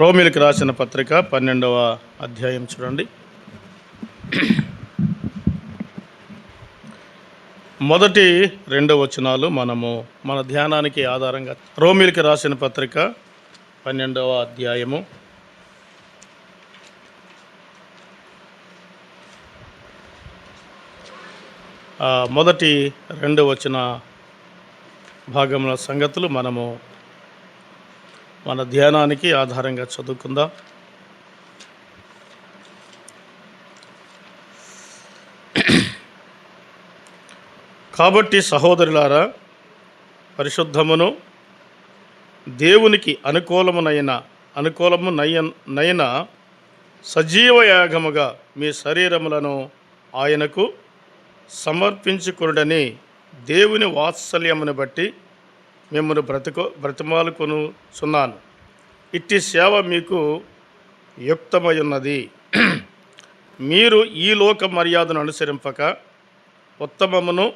రోమిలికి రాసిన పత్రిక 12వ అధ్యాయం చూడండి. మొదటి 2 వచనాలు మనము మన ధ్యానానికి ఆధారంగా. రోమిలికి రాసిన పత్రిక 12వ అధ్యాయము మొదటి 2 వచన భాగముల సంగతులు మనము మన ధ్యానానికి ఆధారంగా చదువుకుందాం. కాబట్టి సహోదరులారా, పరిశుద్ధమును దేవునికి అనుకూలమునైన సజీవ యాగముగా మీ శరీరములను ఆయనకు సమర్పించుకొనుడని దేవుని వాత్సల్యమును బట్టి మిమ్మల్ని బ్రతిమాలుకొనుచున్నాను. ఇట్టి సేవ మీకు యుక్తమై ఉన్నది. మీరు ఈ లోక మర్యాదను అనుసరింపక ఉత్తమమును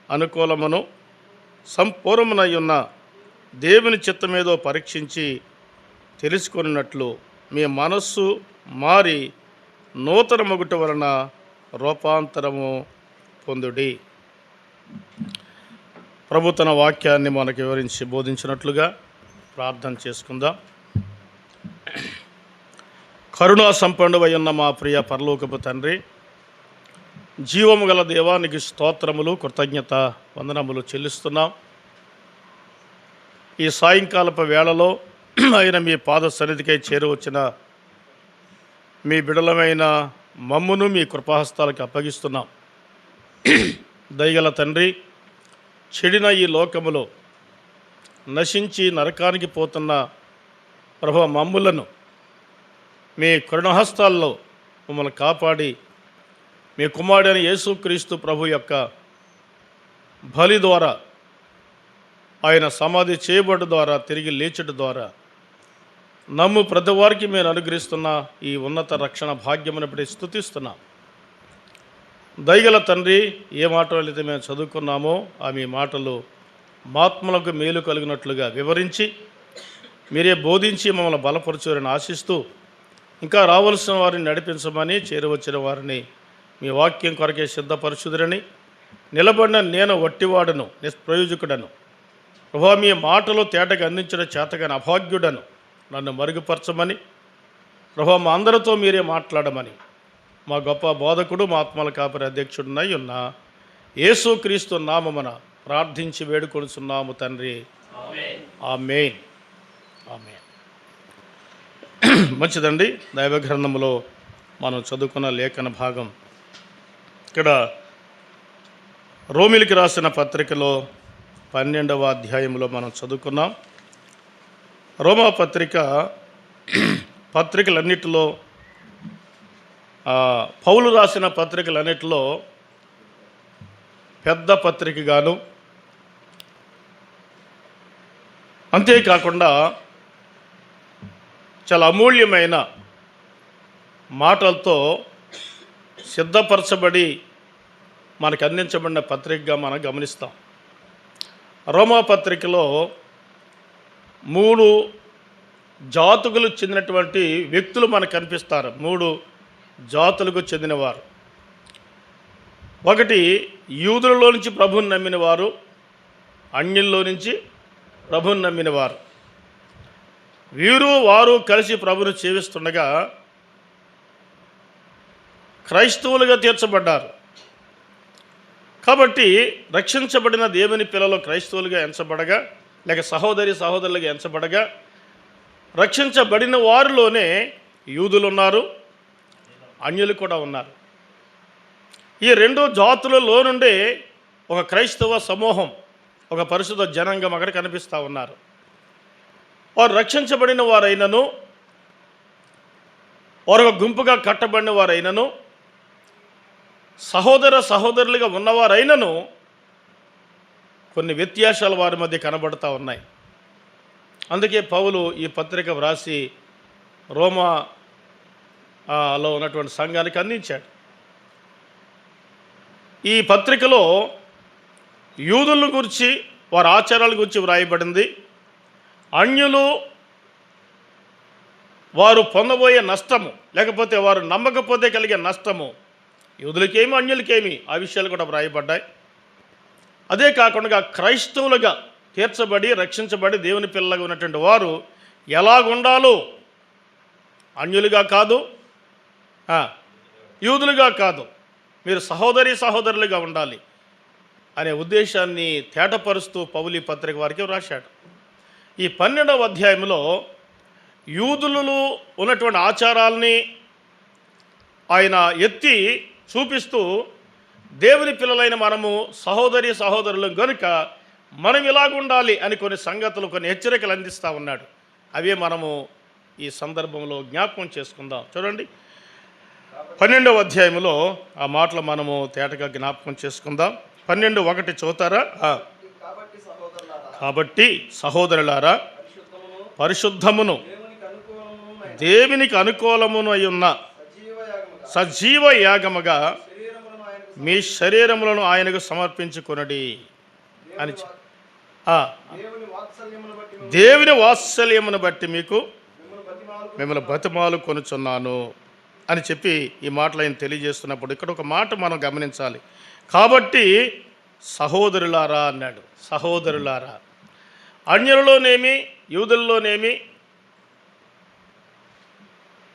అనుకూలమును సంపూర్ణమునై ఉన్న దేవుని చిత్తమేదో పరీక్షించి తెలుసుకున్నట్లు మీ మనస్సు మారి నూతన మొగుట వలన రూపాంతరము పొందుడి. ప్రభు తన వాక్యాన్ని మనకు వివరించి బోధించినట్లుగా ప్రార్థన చేసుకుందాం. కరుణా సంపన్నుడై ఉన్న మా ప్రియ పరలోకపు తండ్రి, జీవము గల దేవానికి స్తోత్రములు, కృతజ్ఞత వందనములు చెల్లిస్తున్నాం. ఈ సాయంకాలపు వేళలో ఆయన మీ పాద సన్నిధికై చేరువచ్చిన మీ బిడలమైన మమ్మును మీ కృపాహస్తాలకు అప్పగిస్తున్నాం. దయగల తండ్రి, చెడిన ఈ లోకములో నశించి నరకానికి పోతున్న ప్రభు మమ్ములను మీ కరుణహస్తాల్లో మమ్మల్ని కాపాడి మీ కుమారుడైన యేసుక్రీస్తు ప్రభు యొక్క బలి ద్వారా, ఆయన సమాధి చేయబడ్డ ద్వారా, తిరిగి లేచట ద్వారా నమ్ము ప్రతి వారికి మేము అనుగ్రహిస్తున్న ఈ ఉన్నత రక్షణ భాగ్యమును బట్టి స్తుతిస్తున్నాం. దయగల తండ్రి, ఏ మాటలైతే మేము చదువుకున్నామో ఆ మీ మాటలు మాత్మలకు మేలు కలిగినట్లుగా వివరించి మీరే బోధించి మమ్మల్ని బలపరచురని ఆశిస్తూ, ఇంకా రావలసిన వారిని నడిపించమని, చేరువచ్చిన వారిని మీ వాక్యం కొరకే సిద్ధపరచుదురని, నిలబడిన నేను వట్టివాడను, నిష్ప్రయోజకుడను, ప్రభా మీ మాటలు తేటగా అందించిన చేతగాని అభాగ్యుడను, నన్ను మరుగుపరచమని, ప్రభా మా అందరితో మీరే మాట్లాడమని మా గొప్ప బోధకుడు, మా ఆత్మల కాపరి అధ్యక్షుడినై ఉన్న యేసుక్రీస్తు నామమున ప్రార్థించి వేడుకొనుచున్నాము తండ్రి. ఆమేన్. ఆమేన్. మంచిదండి. దైవగ్రంథములో మనం చదువుకున్న లేఖన భాగం ఇక్కడ రోమిలికి రాసిన పత్రికలో 12వ అధ్యాయంలో మనం చదువుకున్నాం. రోమా పత్రికలన్నిటిలో, పౌలు రాసిన పత్రికలన్నిటిలో పెద్ద పత్రికగాను, అంతేకాకుండా చాలా అమూల్యమైన మాటలతో సిద్ధపరచబడి మనకు అందించబడిన పత్రికగా మనం గమనిస్తాం. రోమా పత్రికలో 3 జాతులకు చెందినటువంటి వ్యక్తులు మనకు కనిపిస్తారు. 3 జాతులకు చెందినవారు. ఒకటి యూదులలో నుంచి ప్రభువుని నమ్మినవారు, అన్యుల్లో నుంచి ప్రభువుని నమ్మినవారు. వారు కలిసి ప్రభువును సేవిస్తుండగా క్రైస్తవులుగా తీర్చబడ్డారు. కాబట్టి రక్షించబడిన దేవుని పిల్లలు క్రైస్తవులుగా ఎంచబడగా, లేక సహోదరులుగా ఎంచబడగా, రక్షించబడిన వారిలోనే యూదులు ఉన్నారు, అన్యులు కూడా ఉన్నారు. ఈ 2 జాతులలో నుండి ఒక క్రైస్తవ సమూహం, ఒక పరిశుద్ధ జనాంగం అక్కడ కనిపిస్తూ ఉన్నారు. వారు రక్షించబడిన వారైనను, వారు ఒక గుంపుగా కట్టబడిన వారైనను, సహోదరులుగా ఉన్నవారైనను కొన్ని వ్యత్యాసాలు వారి మధ్య కనబడుతూ ఉన్నాయి. అందుకే పౌలు ఈ పత్రిక వ్రాసి రోమాలో ఉన్నటువంటి సంఘానికి అందించాడు. ఈ పత్రికలో యూదుల గురించి, వారి ఆచారాల గురించి వ్రాయబడింది. అన్యులు వారు పొందబోయే నష్టము, లేకపోతే వారు నమ్మకపోతే కలిగే నష్టము, యూదులకేమి అన్యులకేమి, ఆ విషయాలు కూడా వ్రాయబడ్డాయి. అదే కాకుండా క్రైస్తవులుగా తీర్చబడి రక్షించబడి దేవుని పిల్లలుగా ఉన్నటువంటి వారు ఎలాగుండాలో, అన్యులుగా కాదు, యూదులుగా కాదు, మీరు సహోదరులుగా ఉండాలి అనే ఉద్దేశాన్ని తేటపరుస్తూ పౌలు పత్రిక వారికి వ్రాశాడు. ఈ 12వ అధ్యాయంలో యూదులలో ఉన్నటువంటి ఆచారాలని ఆయన ఎత్తి చూపిస్తూ, దేవుని పిల్లలైన మనము సహోదరులు గనుక మనం ఇలాగుండాలి అని కొన్ని సంగతులు, కొన్ని హెచ్చరికలు అందిస్తూ ఉన్నాడు. అవే మనము ఈ సందర్భంలో జ్ఞాపకం చేసుకుందాం. చూడండి, 12వ అధ్యాయంలో ఆ మాటలు మనము తేటగా జ్ఞాపకం చేసుకుందాం. 12:1 చదువుతారా? కాబట్టి సహోదరులారా, పరిశుద్ధమును దేవునికి అనుకూలమును అయి ఉన్న సజీవ యాగముగా మీ శరీరములను ఆయనకు సమర్పించుకొనుడి అని దేవుని వాత్సల్యమును బట్టి మిమ్మల్ని బతిమాలు కొనుచున్నాను అని చెప్పి ఈ మాటలు ఆయన తెలియజేస్తున్నప్పుడు ఇక్కడ ఒక మాట మనం గమనించాలి. కాబట్టి సహోదరులారా అన్నాడు. సహోదరులారా, అన్యులలోనేమి యూదుల్లోనేమి,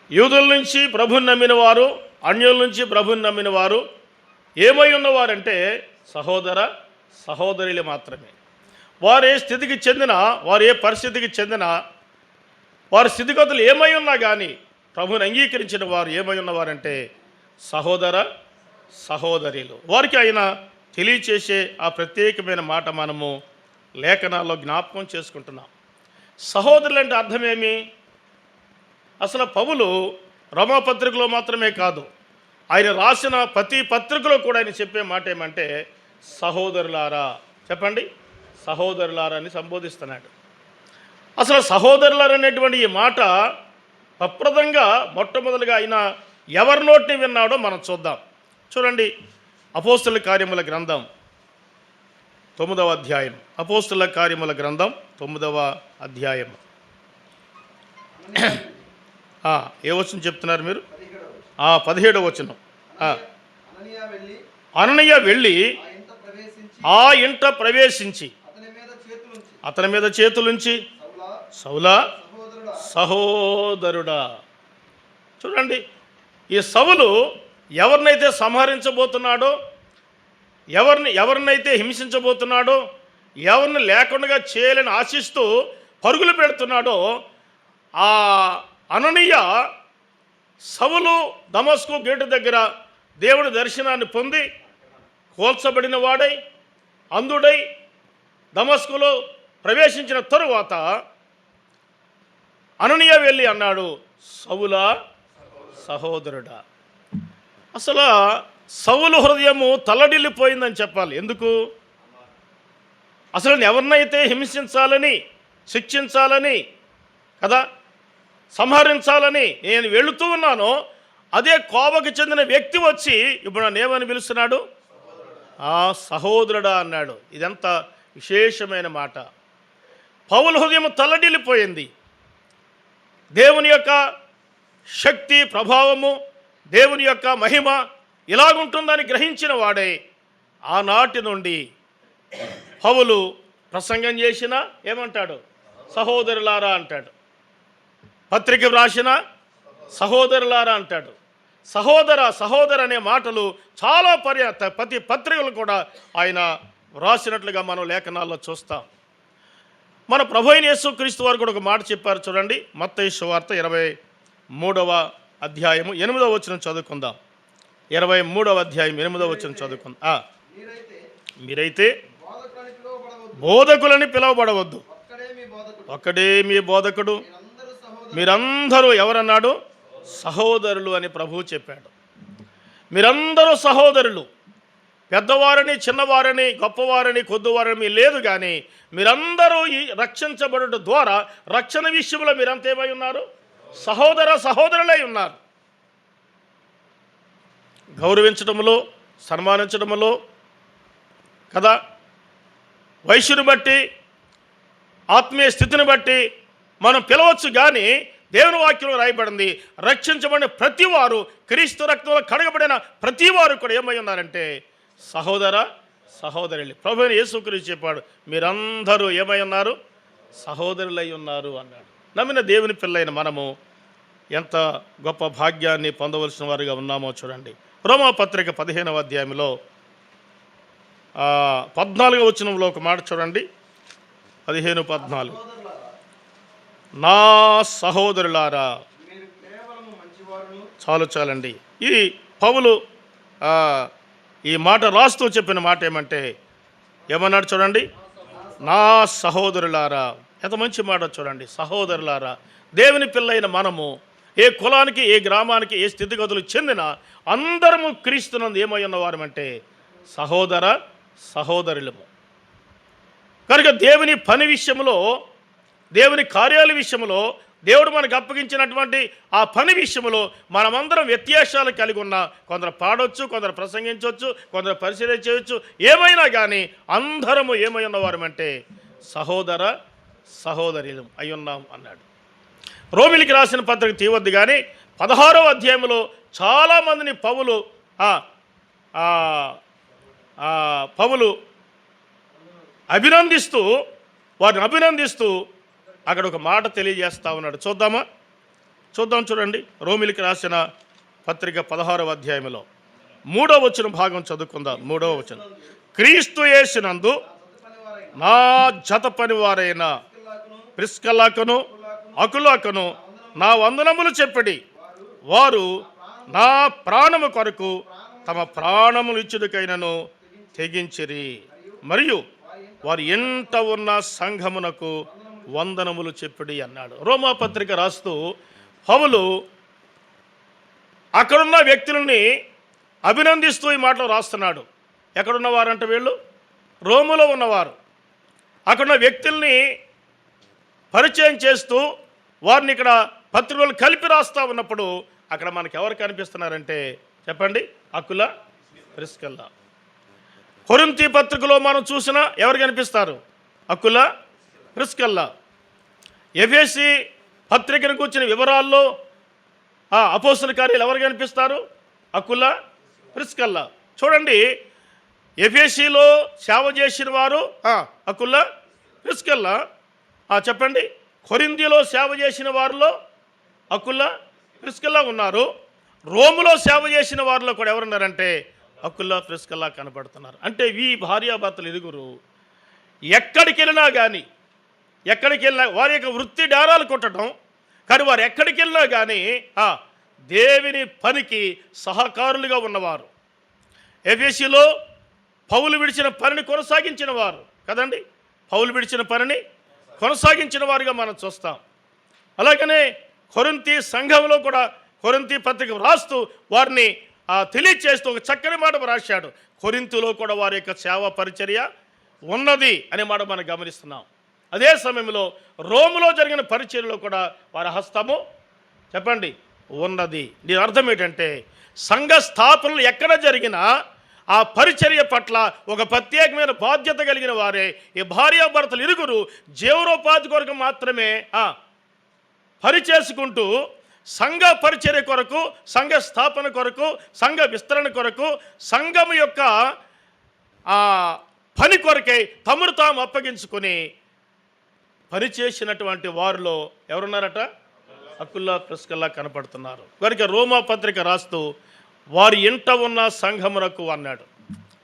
యూదుల నుంచి ప్రభుని నమ్మిన వారు, అన్యుల నుంచి ప్రభుని నమ్మిన వారు ఏమై ఉన్నవారంటే సహోదరులు మాత్రమే. వారు ఏ స్థితికి చెందిన, వారు ఏ పరిస్థితికి చెందిన, వారి స్థితిగతులు ఏమై ఉన్నా కానీ ప్రభుని అంగీకరించిన వారు ఏమై ఉన్నవారంటే సహోదరులు. వారికి ఆయన తెలియచేసే ఆ ప్రత్యేకమైన మాట మనము లేఖనాల్లో జ్ఞాపకం చేసుకుంటున్నాం. సహోదరులు అంటే అర్థమేమి? అసలు పౌలు రోమాపత్రికలో మాత్రమే కాదు, ఆయన రాసిన ప్రతి పత్రికలో కూడా ఆయన చెప్పే మాట ఏమంటే సహోదరులారా. చెప్పండి, సహోదరులారా అని సంబోధిస్తున్నాడు. అసలు సహోదరులారా అనేటువంటి ఈ మాట ప్రప్రదంగా మొట్టమొదటిగా ఆయన ఎవరి నోటిని విన్నాడో మనం చూద్దాం. చూడండి, అపోస్తలుల కార్యముల గ్రంథం 9వ అధ్యాయం. అపోస్తలుల కార్యముల గ్రంథం 9వ అధ్యాయం. ఏ వచనం చెప్తున్నారు మీరు? 17వ వచనం. అననీయ వెళ్ళి ఆ ఇంట ప్రవేశించి అతని మీద చేతులుంచి సౌలా సహోదరుడా. చూడండి, ఈ సౌలు ఎవరినైతే సంహరించబోతున్నాడో, ఎవరినైతే హింసించబోతున్నాడో, ఎవరిని లేకుండా చేయాలని ఆశిస్తూ పరుగులు పెడుతున్నాడో, ఆ అననీయ సౌలు దమస్కు గేటు దగ్గర దేవుడి దర్శనాన్ని పొంది కోల్చబడిన వాడై అంధుడై దమస్కులో ప్రవేశించిన తరువాత అననీయ వెళ్ళి అన్నాడు, సౌలా సహోదరుడా. అసలు సౌలు హృదయము తల్లడిల్లిపోయిందని చెప్పాలి. ఎందుకు? అసలు ఎవరినైతే హింసించాలని, శిక్షించాలని కదా, సంహరించాలని నేను వెళుతూ ఉన్నానో అదే కోపకు చెందిన వ్యక్తి వచ్చి ఇప్పుడు నన్ను ఏమని పిలుస్తున్నాడు? సహోదరుడా అన్నాడు. ఇదంత విశేషమైన మాట. పౌలు హృదయం తల్లడిల్లిపోయింది. దేవుని యొక్క శక్తి, ప్రభావము, దేవుని యొక్క మహిమ ఇలాగుంటుందని గ్రహించిన వాడే ఆనాటి నుండి పౌలు ప్రసంగం చేసినా ఏమంటాడు? సహోదరులారా అంటాడు. పత్రిక వ్రాసిన సహోదరులారా అంటాడు. సహోదర అనే మాటలు చాలా ప్రతి పత్రికలు కూడా ఆయన వ్రాసినట్లుగా మనం లేఖనాల్లో చూస్తాం. మన ప్రభు అయిన యేసుక్రీస్తు వారు కూడా ఒక మాట చెప్పారు. చూడండి, మత్తయి సువార్త 23వ అధ్యాయము 8వ వచనం చదువుకుందాం. 23వ అధ్యాయం 8వ వచనం చదువుకుందాం. మీరైతే బోధకులని పిలువబడవద్దు, ఒక్కడే మీ బోధకుడు, మీరందరూ ఎవరన్నాడు? సహోదరులు అని ప్రభువు చెప్పాడు. మీరందరూ సహోదరులు. పెద్దవారని, చిన్నవారని, గొప్పవారని, కొద్దివారని లేదు, కానీ మీరందరూ ఈ రక్షించబడుట ద్వారా రక్షణ విషయంలో మీరంతేమై ఉన్నారు? సహోదరులై ఉన్నారు. గౌరవించడంలో, సన్మానించడంలో కదా, వయసును బట్టి, ఆత్మీయ స్థితిని బట్టి మనం పిలవచ్చు, కానీ దేవుని వాక్యంలో రాయబడింది, రక్షించబడిన ప్రతివారు, క్రీస్తు రక్తంలో కడగబడిన ప్రతివారు కూడా ఏమై ఉన్నారంటే సహోదర సహోదరులు. ప్రభువైన యేసుక్రీస్తు చెప్పాడు, మీరందరూ ఏమై ఉన్నారు, సహోదరులై ఉన్నారు అన్నాడు. నమ్మిన దేవుని పిల్లైన మనము ఎంత గొప్ప భాగ్యాన్ని పొందవలసిన వారుగా ఉన్నామో చూడండి. రోమాపత్రిక 15వ అధ్యాయంలో 14వ వచనంలో ఒక మాట చూడండి. 15:14, నా సహోదరులారా. చాలండి. ఈ పౌలు ఈ మాట రాస్తూ చెప్పిన మాట ఏమన్నాడు చూడండి, నా సహోదరులారా. ఎంత మంచి మాట చూడండి, సహోదరులారా. దేవుని పిల్లైన మనము ఏ కులానికి, ఏ గ్రామానికి, ఏ స్థితిగతులకు చెందిన అందరము క్రీస్తునందు ఏమై ఉన్నవారమంటే సహోదర సహోదరులము. కనుక దేవుని పని విషయంలో, దేవుని కార్యాల విషయంలో, దేవుడు మనకు అప్పగించినటువంటి ఆ పని విషయంలో మనమందరం వ్యత్యాసాలు కలిగి ఉన్నా, కొందరు పాడవచ్చు, కొందరు ప్రసంగించవచ్చు, కొందరు పరిశీలన చేయవచ్చు, ఏమైనా కానీ అందరము ఏమై ఉన్నవారమంటే సహోదర సహోదరులం అయి ఉన్నాం అన్నాడు. రోమిలికి రాసిన పత్రిక తీవద్దు కానీ 16వ అధ్యాయంలో చాలామందిని పౌలు వారిని అభినందిస్తూ అక్కడ ఒక మాట తెలియజేస్తా ఉన్నాడు. చూద్దాం చూడండి. రోమిలికి రాసిన పత్రిక 16వ అధ్యాయంలో 3వ వచనం భాగం చదువుకుందాం. 3వ వచనం, క్రీస్తు యేసునందు నా జత పనివారైన ప్రిస్కలాకును అకులాకును నా వందనములు చెప్పడి, వారు నా ప్రాణము కొరకు తమ ప్రాణములు ఇచ్చుటకైనను తెగించిరి, మరియు వారు ఎంత ఉన్న సంఘమునకు వందనములు చెప్పడి అన్నాడు. రోమాపత్రిక రాస్తూ పౌలు అక్కడున్న వ్యక్తులని అభినందిస్తూ ఈ మాటలు రాస్తున్నాడు. ఎక్కడున్నవారంటే వీళ్ళు రోములో ఉన్నవారు. అక్కడున్న వ్యక్తుల్ని పరిచయం చేస్తూ వారిని ఇక్కడ పత్రికలు కలిపి రాస్తూ ఉన్నప్పుడు అక్కడ మనకు ఎవరు కనిపిస్తున్నారంటే చెప్పండి, అకుల ప్రిస్కిల్లా. కొరింథీ పత్రికలో మనం చూసినా ఎవరు కనిపిస్తారు, అకుల ప్రిస్కిల్లా. ఎఫెసీ పత్రికను కూర్చున్న వివరాల్లో అపోస్తల కార్యాలు ఎవరు కనిపిస్తారు, అకుల ప్రిస్కిల్లా. చూడండి, ఎఫెసీలో సేవ చేసిన వారు అకుల ప్రిస్కిల్లా. చెప్పండి, కొరింథీలో సేవ చేసిన వారిలో అకుల ప్రిస్కిల్లా ఉన్నారు. రోములో సేవ చేసిన వారిలో కూడా ఎవరున్నారంటే అకుల ప్రిస్కిల్లా కనపడుతున్నారు. అంటే ఈ భార్యాభర్తలు ఇరుగురు ఎక్కడికి వెళ్ళినా వారి యొక్క వృత్తి డారాలు కొట్టడం, కానీ వారు ఎక్కడికి వెళ్ళినా కానీ దేవుని పనికి సహకారులుగా ఉన్నవారు. ఎఫెసీలో పౌలు విడిచిన పనిని కొనసాగించిన వారు కదండి, పౌలు విడిచిన పనిని కొనసాగించిన వారుగా మనం చూస్తాం. అలాగనే కొరింథీ సంఘంలో కూడా కొరింథీ పత్రిక రాస్తూ వారిని తెలియచేస్తూ ఒక చక్కని మాట రాశాడు. కొరింథీలో కూడా వారి యొక్క సేవా పరిచర్య ఉన్నది అనే మాట మనం గమనిస్తున్నాం. అదే సమయంలో రోములో జరిగిన పరిచర్యలో కూడా వారి హస్తము చెప్పండి ఉన్నది. దీని అర్థం ఏంటంటే సంఘ స్థాపనలు ఎక్కడ జరిగినా ఆ పరిచర్య పట్ల ఒక ప్రత్యేకమైన బాధ్యత కలిగిన వారే ఈ భార్యాభర్తలు ఇరుగురు జీవనోపాధి కొరకు మాత్రమే పనిచేసుకుంటూ సంఘ పరిచర్య కొరకు, సంఘ స్థాపన కొరకు, సంఘ విస్తరణ కొరకు, సంఘం యొక్క పని కొరకై తమను తాము అప్పగించుకొని పనిచేసినటువంటి వారిలో ఎవరున్నారట, అకుల ప్రిస్కిల్లా కనపడుతున్నారు. వారికి రోమా పత్రిక రాస్తూ వారి ఇంట ఉన్న సంఘమునకు అన్నాడు.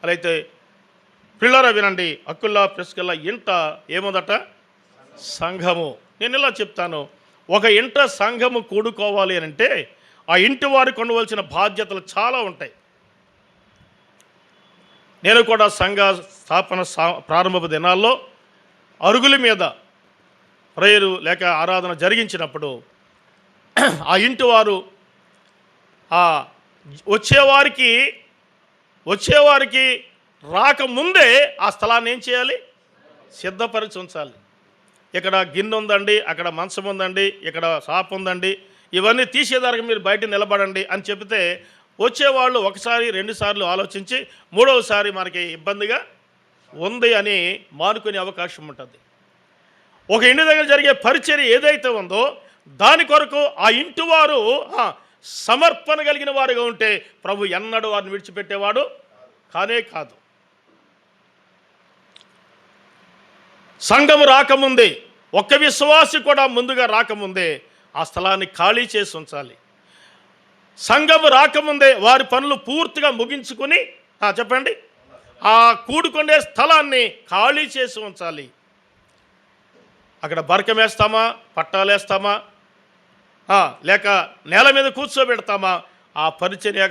అలా అయితే పిల్లరా వినండి, అకుల ప్రిస్కిల్లా ఇంట ఏముందట, సంఘము. నేను ఇలా చెప్తాను, ఒక ఇంట సంఘము కూడుకోవాలి అని అంటే ఆ ఇంటి వారు కొనవలసిన బాధ్యతలు చాలా ఉంటాయి. నేను కూడా సంఘ స్థాపన ప్రారంభపు దినాల్లో అరుగుల మీద ప్రేయరు లేక ఆరాధన జరిగించినప్పుడు ఆ ఇంటి వారు వచ్చేవారికి రాకముందే ఆ స్థలాన్ని ఏం చేయాలి, సిద్ధపరిచి ఉంచాలి. ఇక్కడ గిన్నె ఉందండి, అక్కడ మంచం ఉందండి, ఇక్కడ షాప్ ఉందండి, ఇవన్నీ తీసేదానికి మీరు బయట నిలబడండి అని చెబితే వచ్చేవాళ్ళు ఒకసారి 2 సార్లు ఆలోచించి 3వసారి మనకి ఇబ్బందిగా ఉంది అని మానుకునే అవకాశం ఉంటుంది. ఒక ఇంటి దగ్గర జరిగే పరిచర్య ఏదైతే ఉందో దాని కొరకు ఆ ఇంటి వారు సమర్పణ కలిగిన వారుగా ఉంటే ప్రభు ఎన్నడూ వారిని విడిచిపెట్టేవాడు కానే కాదు. సంఘము రాకముందే, ఒక్క విశ్వాసి కూడా ముందుగా రాకముందే ఆ స్థలాన్ని ఖాళీ చేసి ఉంచాలి. సంఘము రాకముందే వారి పనులు పూర్తిగా ముగించుకొని చెప్పండి ఆ కూడుకునే స్థలాన్ని ఖాళీ చేసి ఉంచాలి. అక్కడ బరకం వేస్తామా, పట్టాలేస్తామా, లేక నేల మీద కూర్చోబెడతామా, ఆ పరిచర్య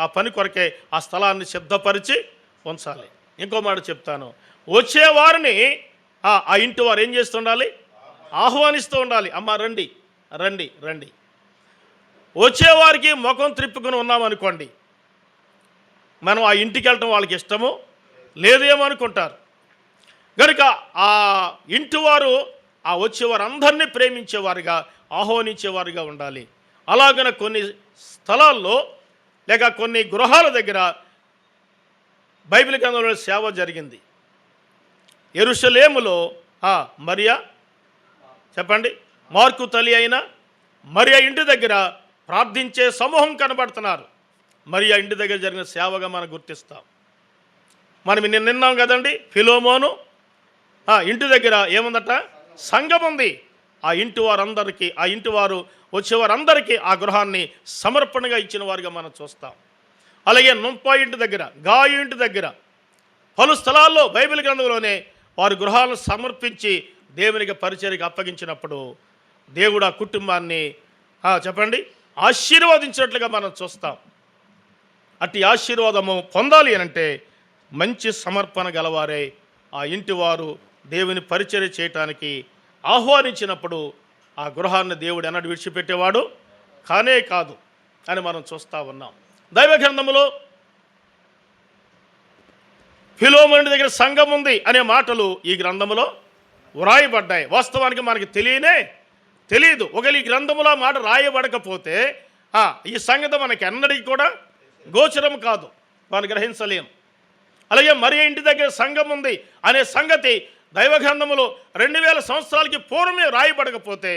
ఆ పని కొరకే ఆ స్థలాన్ని సిద్ధపరిచి ఉంచాలి. ఇంకో మాట చెప్తాను, వచ్చేవారిని ఆ ఇంటి వారు ఏం చేస్తుండాలి? ఆహ్వానిస్తూ ఉండాలి. అమ్మ రండి రండి రండి. వచ్చేవారికి ముఖం త్రిప్పుకొని ఉన్నామనుకోండి, మనం ఆ ఇంటికి వెళ్ళటం వాళ్ళకి ఇష్టము లేదేమో అనుకుంటారు. కనుక ఆ ఇంటి వారు ఆ వచ్చేవారు అందరినీ ప్రేమించేవారుగా, ఆహ్వానించేవారుగా ఉండాలి. అలాగన కొన్ని స్థలాల్లో లేక కొన్ని గృహాల దగ్గర బైబిల్ గ్రంథంలో సేవ జరిగింది. యెరూషలేములో మరియా, చెప్పండి, మార్కు తల్లి అయిన మరియా ఇంటి దగ్గర ప్రార్థించే సమూహం కనబడుతున్నారు. మరియా ఇంటి దగ్గర జరిగిన సేవగా మనం గుర్తిస్తాం. మనం నిన్నాం కదండి, ఫిలోమోను ఇంటి దగ్గర ఏముందట? సంఘం ఉంది. ఆ ఇంటి వారు వచ్చేవారందరికీ ఆ గృహాన్ని సమర్పణగా ఇచ్చిన వారుగా మనం చూస్తాం. అలాగే నుంపా ఇంటి దగ్గర, గాయు ఇంటి దగ్గర, పలు స్థలాల్లో బైబిల్ గ్రంథంలోనే వారి గృహాలను సమర్పించి దేవునికి పరిచర్యకు అప్పగించినప్పుడు దేవుడు ఆ కుటుంబాన్ని చెప్పండి ఆశీర్వదించినట్లుగా మనం చూస్తాం. అట్టి ఆశీర్వాదము పొందాలి అంటే మంచి సమర్పణ గలవారే ఆ ఇంటి వారు దేవుని పరిచర్య చేయటానికి ఆహ్వానించినప్పుడు ఆ గృహాన్ని దేవుడు ఎన్నడూ విడిచిపెట్టేవాడు కానే కాదు అని మనం చూస్తూ ఉన్నాం. దైవ గ్రంథములో ఫిలోమోను దగ్గర సంఘం ఉంది అనే మాటలు ఈ గ్రంథములో వ్రాయబడ్డాయి. వాస్తవానికి మనకి తెలియదు. ఒకవేళ ఈ గ్రంథములో మాట రాయబడకపోతే ఈ సంగతి మనకి ఎన్నడికి కూడా గోచరం కాదు, మనం గ్రహించలేం. అలాగే మరి ఇంటి దగ్గర సంఘం ఉంది అనే సంగతి దైవ గ్రంథములో 2000 సంవత్సరాలకి పూర్వమే రాయబడకపోతే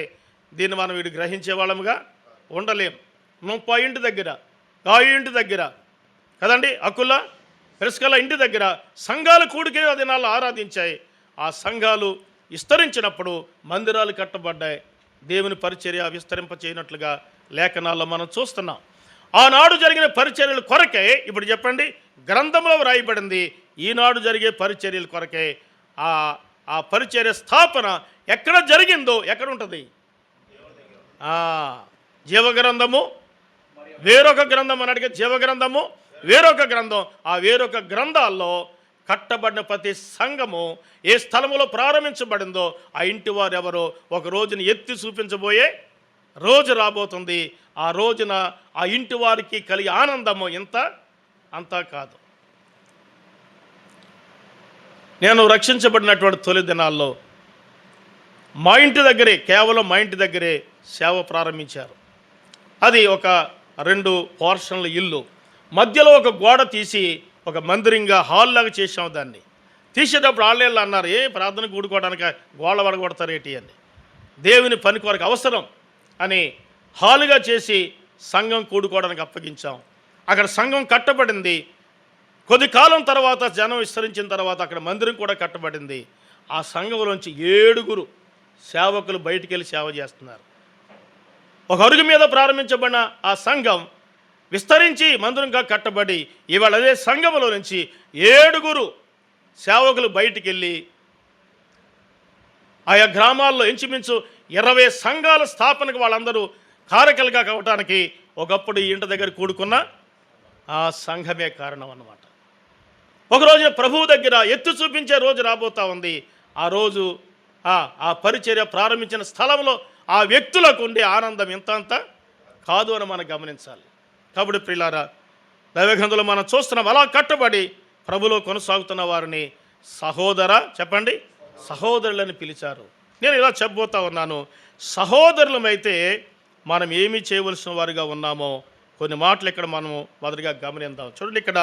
దీన్ని మనం వీడు గ్రహించే వాళ్ళముగా ఉండలేం. నుంపా ఇంటి దగ్గర, గాయు ఇంటి దగ్గర కదండి, అకుల ప్రిస్కిల్ల ఇంటి దగ్గర సంఘాలు కూడికే ఆ దినాల్లో ఆరాధించాయి. ఆ సంఘాలు విస్తరించినప్పుడు మందిరాలు కట్టబడ్డాయి. దేవుని పరిచర్య విస్తరింపచేయనట్లుగా లేఖనాల్లో మనం చూస్తున్నాం. ఆనాడు జరిగిన పరిచర్యల కొరకే ఇప్పుడు చెప్పండి గ్రంథంలో వ్రాయబడింది. ఈనాడు జరిగే పరిచర్యల కొరకే ఆ పరిచర్య స్థాపన ఎక్కడ జరిగిందో ఎక్కడ ఉంటుంది? జీవగ్రంథము వేరొక గ్రంథం అని అడిగే, జీవగ్రంథము వేరొక గ్రంథం. ఆ వేరొక గ్రంథాల్లో కట్టబడిన ప్రతి సంఘము ఏ స్థలములో ప్రారంభించబడిందో ఆ ఇంటి వారు ఎవరో ఒక రోజుని ఎత్తి చూపించబోయే రోజు రాబోతుంది. ఆ రోజున ఆ ఇంటి వారికి కలిగే ఆనందము అంతా కాదు. నేను రక్షించబడినటువంటి తొలి దినాల్లో కేవలం మా ఇంటి దగ్గరే సేవ ప్రారంభించారు. అది ఒక 2 పోర్షన్ల ఇల్లు, మధ్యలో ఒక గోడ తీసి ఒక మందిరంగా హాల్ లాగా చేసాం. దాన్ని తీసేటప్పుడు వాళ్ళేళ్ళు అన్నారు, ప్రార్థన కూడుకోవడానికి గోడ పడగొడతారేటి అని. దేవుని పని కొరకు అవసరం అని హాలుగా చేసి సంఘం కూడుకోవడానికి అప్పగించాం. అక్కడ సంఘం కట్టబడింది. కొద్ది కాలం తర్వాత జనం విస్తరించిన తర్వాత అక్కడ మందిరం కూడా కట్టబడింది. ఆ సంఘంలోంచి 7 సేవకులు బయటికి వెళ్ళి సేవ చేస్తున్నారు. ఒక అరుగు మీద ప్రారంభించబడిన ఆ సంఘం విస్తరించి మందిరంగా కట్టబడి ఇవాళ అదే సంఘంలో నుంచి 7 సేవకులు బయటికి వెళ్ళి ఆయా గ్రామాల్లో ఇంచుమించు 20 సంఘాల స్థాపనకు వాళ్ళందరూ కారకులుగా కావటానికి ఒకప్పుడు ఈ ఇంటి దగ్గర కూడుకున్న ఆ సంఘమే కారణం అన్నమాట. ఒకరోజు ప్రభువు దగ్గర ఎత్తు చూపించే రోజు రాబోతా ఉంది. ఆ రోజు ఆ పరిచర్య ప్రారంభించిన స్థలంలో ఆ వ్యక్తులకు ఉండే ఆనందం ఇంత కాదు అని మనం గమనించాలి. కాబట్టి ప్రియులారా, దైవగ్రంథంలో మనం చూస్తున్నాం, అలా కట్టబడి ప్రభులో కొనసాగుతున్న వారిని చెప్పండి సహోదరులని పిలిచారు. నేను ఇలా చెప్పబోతా ఉన్నాను, సహోదరులమైతే మనం ఏమి చేయవలసిన వారిగా ఉన్నామో కొన్ని మాటలు ఇక్కడ మనము మొదటిగా గమనిద్దాం. చూడండి, ఇక్కడ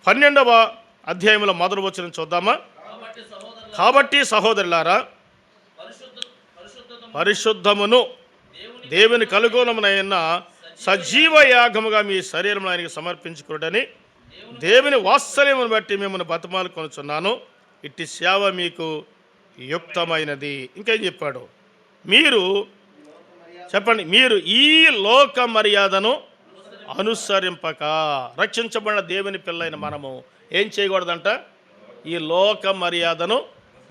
12వ అధ్యాయంలో మొదటి వచనం చూద్దామా? కాబట్టి సహోదరులారా, పరిశుద్ధమును దేవుని కలుగోలమునైన సజీవ యాగముగా మీ శరీరంలో ఆయనకి సమర్పించుకున్నటని దేవుని వాత్సల్యమును బట్టి మిమ్మల్ని బతిమాలు కొనుచున్నాను. ఇట్టి సేవ మీకు యుక్తమైనది. ఇంకేం చెప్పాడు? మీరు చెప్పండి, మీరు ఈ లోక మర్యాదను అనుసరింపక, రక్షించబడిన దేవుని పిల్లైన మనము ఏం చేయకూడదంట? ఈ లోక మర్యాదను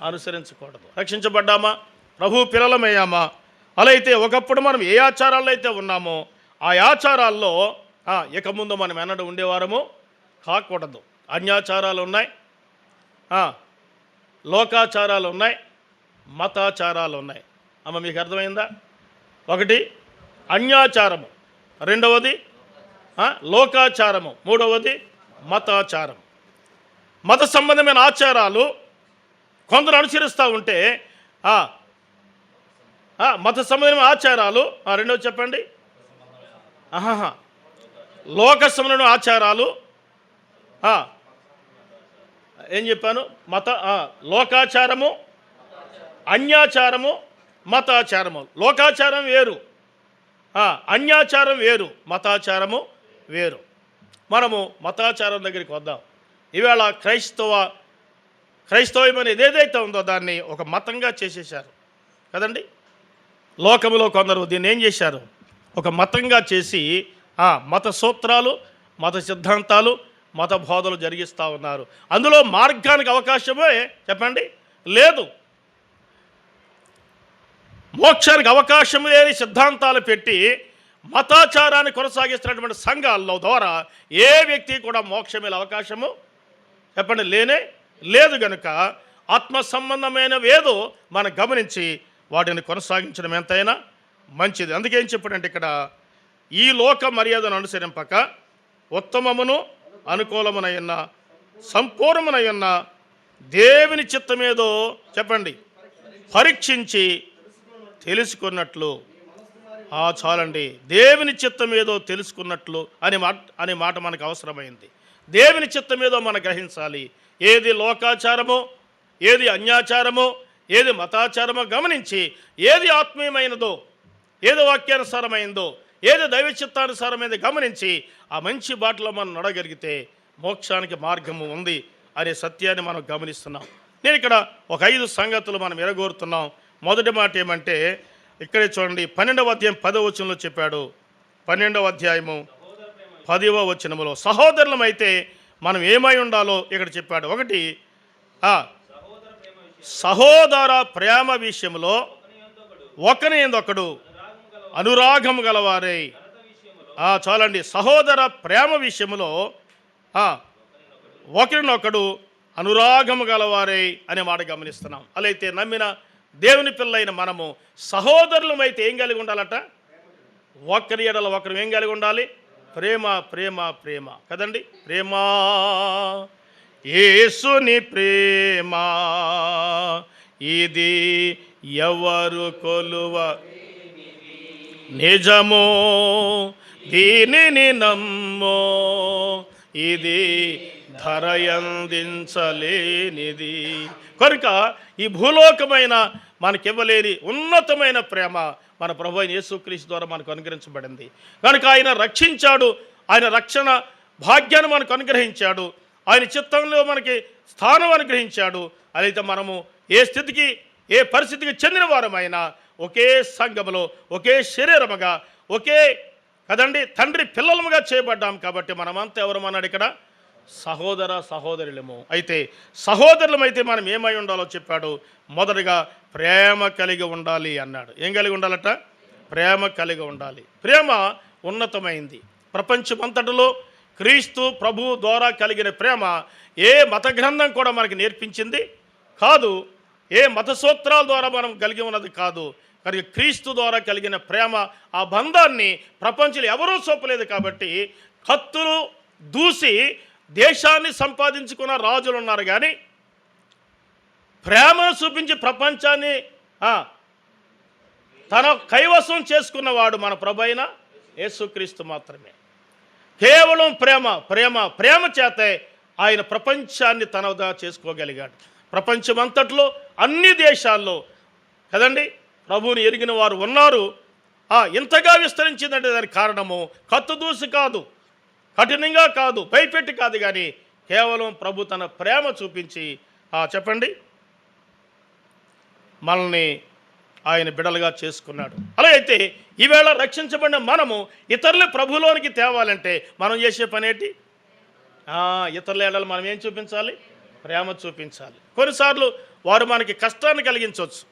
అనుసరించకూడదు. రక్షించబడ్డామా? ప్రభు పిల్లలమయ్యామా? అలా అయితే ఒకప్పుడు మనం ఏ ఆచారాల్లో అయితే ఉన్నామో ఆ ఆచారాల్లో ఇక ముందు మనం ఎన్నడూ ఉండేవారము కాకూడదు. అన్యాచారాలు ఉన్నాయి, లోకాచారాలు ఉన్నాయి, మతాచారాలు ఉన్నాయి. అమ్మ మీకు అర్థమైందా? ఒకటి అన్యాచారము, రెండవది లోకాచారము, మూడవది మతాచారం. మత సంబంధమైన ఆచారాలు కొందరు అనుసరిస్తూ ఉంటే మత సంబంధమైన ఆచారాలు, రెండవది చెప్పండి, లోక సంబంధమైన ఆచారాలు, ఏం చెప్పాను? లోకాచారము, అన్యాచారము, మతాచారము. లోకాచారం వేరు, అన్యాచారం వేరు, మతాచారము వేరు. మనము మతాచారం దగ్గరికి వద్దాం. ఈవేళ క్రైస్తవం అనేది ఏదైతే ఉందో దాన్ని ఒక మతంగా చేసేశారు కదండి. లోకములో కొందరు దీన్ని ఏం చేశారు? ఒక మతంగా చేసి మత సూత్రాలు, మత సిద్ధాంతాలు, మత బోధలు జరిగిస్తూ ఉన్నారు. అందులో మార్గానికి అవకాశమే చెప్పండి లేదు. మోక్షానికి అవకాశం లేని సిద్ధాంతాలు పెట్టి మతాచారాన్ని కొనసాగిస్తున్నటువంటి సంఘాల్లో ద్వారా ఏ వ్యక్తి కూడా మోక్షమే అవకాశము చెప్పండి లేనే లేదు. గనుక ఆత్మ సంబంధమైనవేదో మనం గమనించి వాటిని కొనసాగించడం ఎంతైనా మంచిది. అందుకేం చెప్పాడంటే ఇక్కడ, ఈ లోక మర్యాదను అనుసరింపక ఉత్తమమును అనుకూలమునైన సంపూర్ణమునైన దేవుని చిత్తమేదో చెప్పండి పరీక్షించి తెలుసుకున్నట్లు. చాలండి, దేవుని చిత్తం ఏదో తెలుసుకున్నట్లు అనే మాట మనకు అవసరమైంది. దేవుని చిత్తం ఏదో మనం గ్రహించాలి. ఏది లోకాచారమో, ఏది అన్యాచారమో, ఏది మతాచారమో గమనించి ఏది ఆత్మీయమైనదో, ఏది వాక్యానుసారమైందో, ఏది దైవ చిత్తానుసారమైనది గమనించి ఆ మంచి బాటలో మనం నడగలిగితే మోక్షానికి మార్గము ఉంది అనే సత్యాన్ని మనం గమనిస్తున్నాం. నేను ఇక్కడ ఒక 5 సంగతులు మనం ఎరగోరుతున్నాం. మొదటి మాట ఏమంటే, ఇక్కడే చూడండి, 12వ అధ్యాయం 10వ వచనంలో చెప్పాడు. 12వ అధ్యాయము 10వ వచనములో సహోదరులమైతే మనం ఏమై ఉండాలో ఇక్కడ చెప్పాడు. ఒకటి, సహోదర ప్రేమ విషయంలో ఒకని యందొకడు అనురాగం గలవారై. చాలండి, సహోదర ప్రేమ విషయంలో ఒకరినొకడు అనురాగము గలవారై అనే మాట గమనిస్తున్నాం. అలా అయితే నమ్మిన దేవుని పిల్లైన మనము సహోదరులమైతే ఏం కలిగి ఉండాలట? ఒకరి ఎడల ఒకరు ఏం కలిగి ఉండాలి? ప్రేమ, ప్రేమ, ప్రేమ కదండి. ప్రేమ, యేసుని ప్రేమ ఇది ఎవరు కొలువ నిజమో, దీనిని నమ్మో, ఇది ధరయందించలేనిది. కనుక ఈ భూలోకమైన మనకివ్వలేని ఉన్నతమైన ప్రేమ మన ప్రభు అయిన యేసుక్రీస్తు ద్వారా మనకు అనుగ్రహించబడింది. కనుక ఆయన రక్షించాడు, ఆయన రక్షణ భాగ్యాన్ని మనకు అనుగ్రహించాడు, ఆయన చిత్తంలో మనకి స్థానం అనుగ్రహించాడు. అయితే మనము ఏ స్థితికి, ఏ పరిస్థితికి చెందిన వారమైనా ఒకే సంఘములో, ఒకే శరీరముగా, ఒకే కదండి తండ్రి పిల్లలముగా చేయబడ్డాం. కాబట్టి మనమంతా ఎవరమన్నాడు ఇక్కడ? సహోదర సహోదరులము. అయితే సహోదరులమైతే మనం ఏమై ఉండాలో చెప్పాడు. మొదటగా ప్రేమ కలిగి ఉండాలి అన్నాడు. ఏం కలిగి ఉండాలట? ప్రేమ కలిగి ఉండాలి. ప్రేమ ఉన్నతమైంది. ప్రపంచమంతటిలో క్రీస్తు ప్రభు ద్వారా కలిగిన ప్రేమ ఏ మత గ్రంథం కూడా మనకి నేర్పించింది కాదు, ఏ మత సూత్రాల ద్వారా మనం కలిగి ఉన్నది కాదు. కనుక క్రీస్తు ద్వారా కలిగిన ప్రేమ, ఆ బంధాన్ని ప్రపంచంలో ఎవరూ చూపలేదు. కాబట్టి కత్తులు దూసి దేశాన్ని సంపాదించుకున్న రాజులు ఉన్నారు, కానీ ప్రేమను చూపించి ప్రపంచాన్ని తన కైవసం చేసుకున్నవాడు మన ప్రభువైన యేసుక్రీస్తు మాత్రమే. కేవలం ప్రేమ, ప్రేమ, ప్రేమ చేతే ఆయన ప్రపంచాన్ని తనగా చేసుకోగలిగాడు. ప్రపంచమంతట్లో అన్ని దేశాల్లో కదండి ప్రభువుని ఎరిగిన వారు ఉన్నారు. ఇంతగా విస్తరించిందంటే దానికి కారణము కత్తుదూసి కాదు, కఠినంగా కాదు, భయపెట్టి కాదు, కానీ కేవలం ప్రభు తన ప్రేమ చూపించి చెప్పండి మనల్ని ఆయన బిడలుగా చేసుకున్నాడు. అలా అయితే ఈవేళ రక్షించబడిన మనము ఇతరుల ప్రభులోనికి తేవాలంటే మనం చేసే పని ఏంటి? ఇతరుల ఏడలు మనం ఏం చూపించాలి? ప్రేమ చూపించాలి. కొన్నిసార్లు వారు మనకి కష్టాన్ని కలిగించవచ్చు,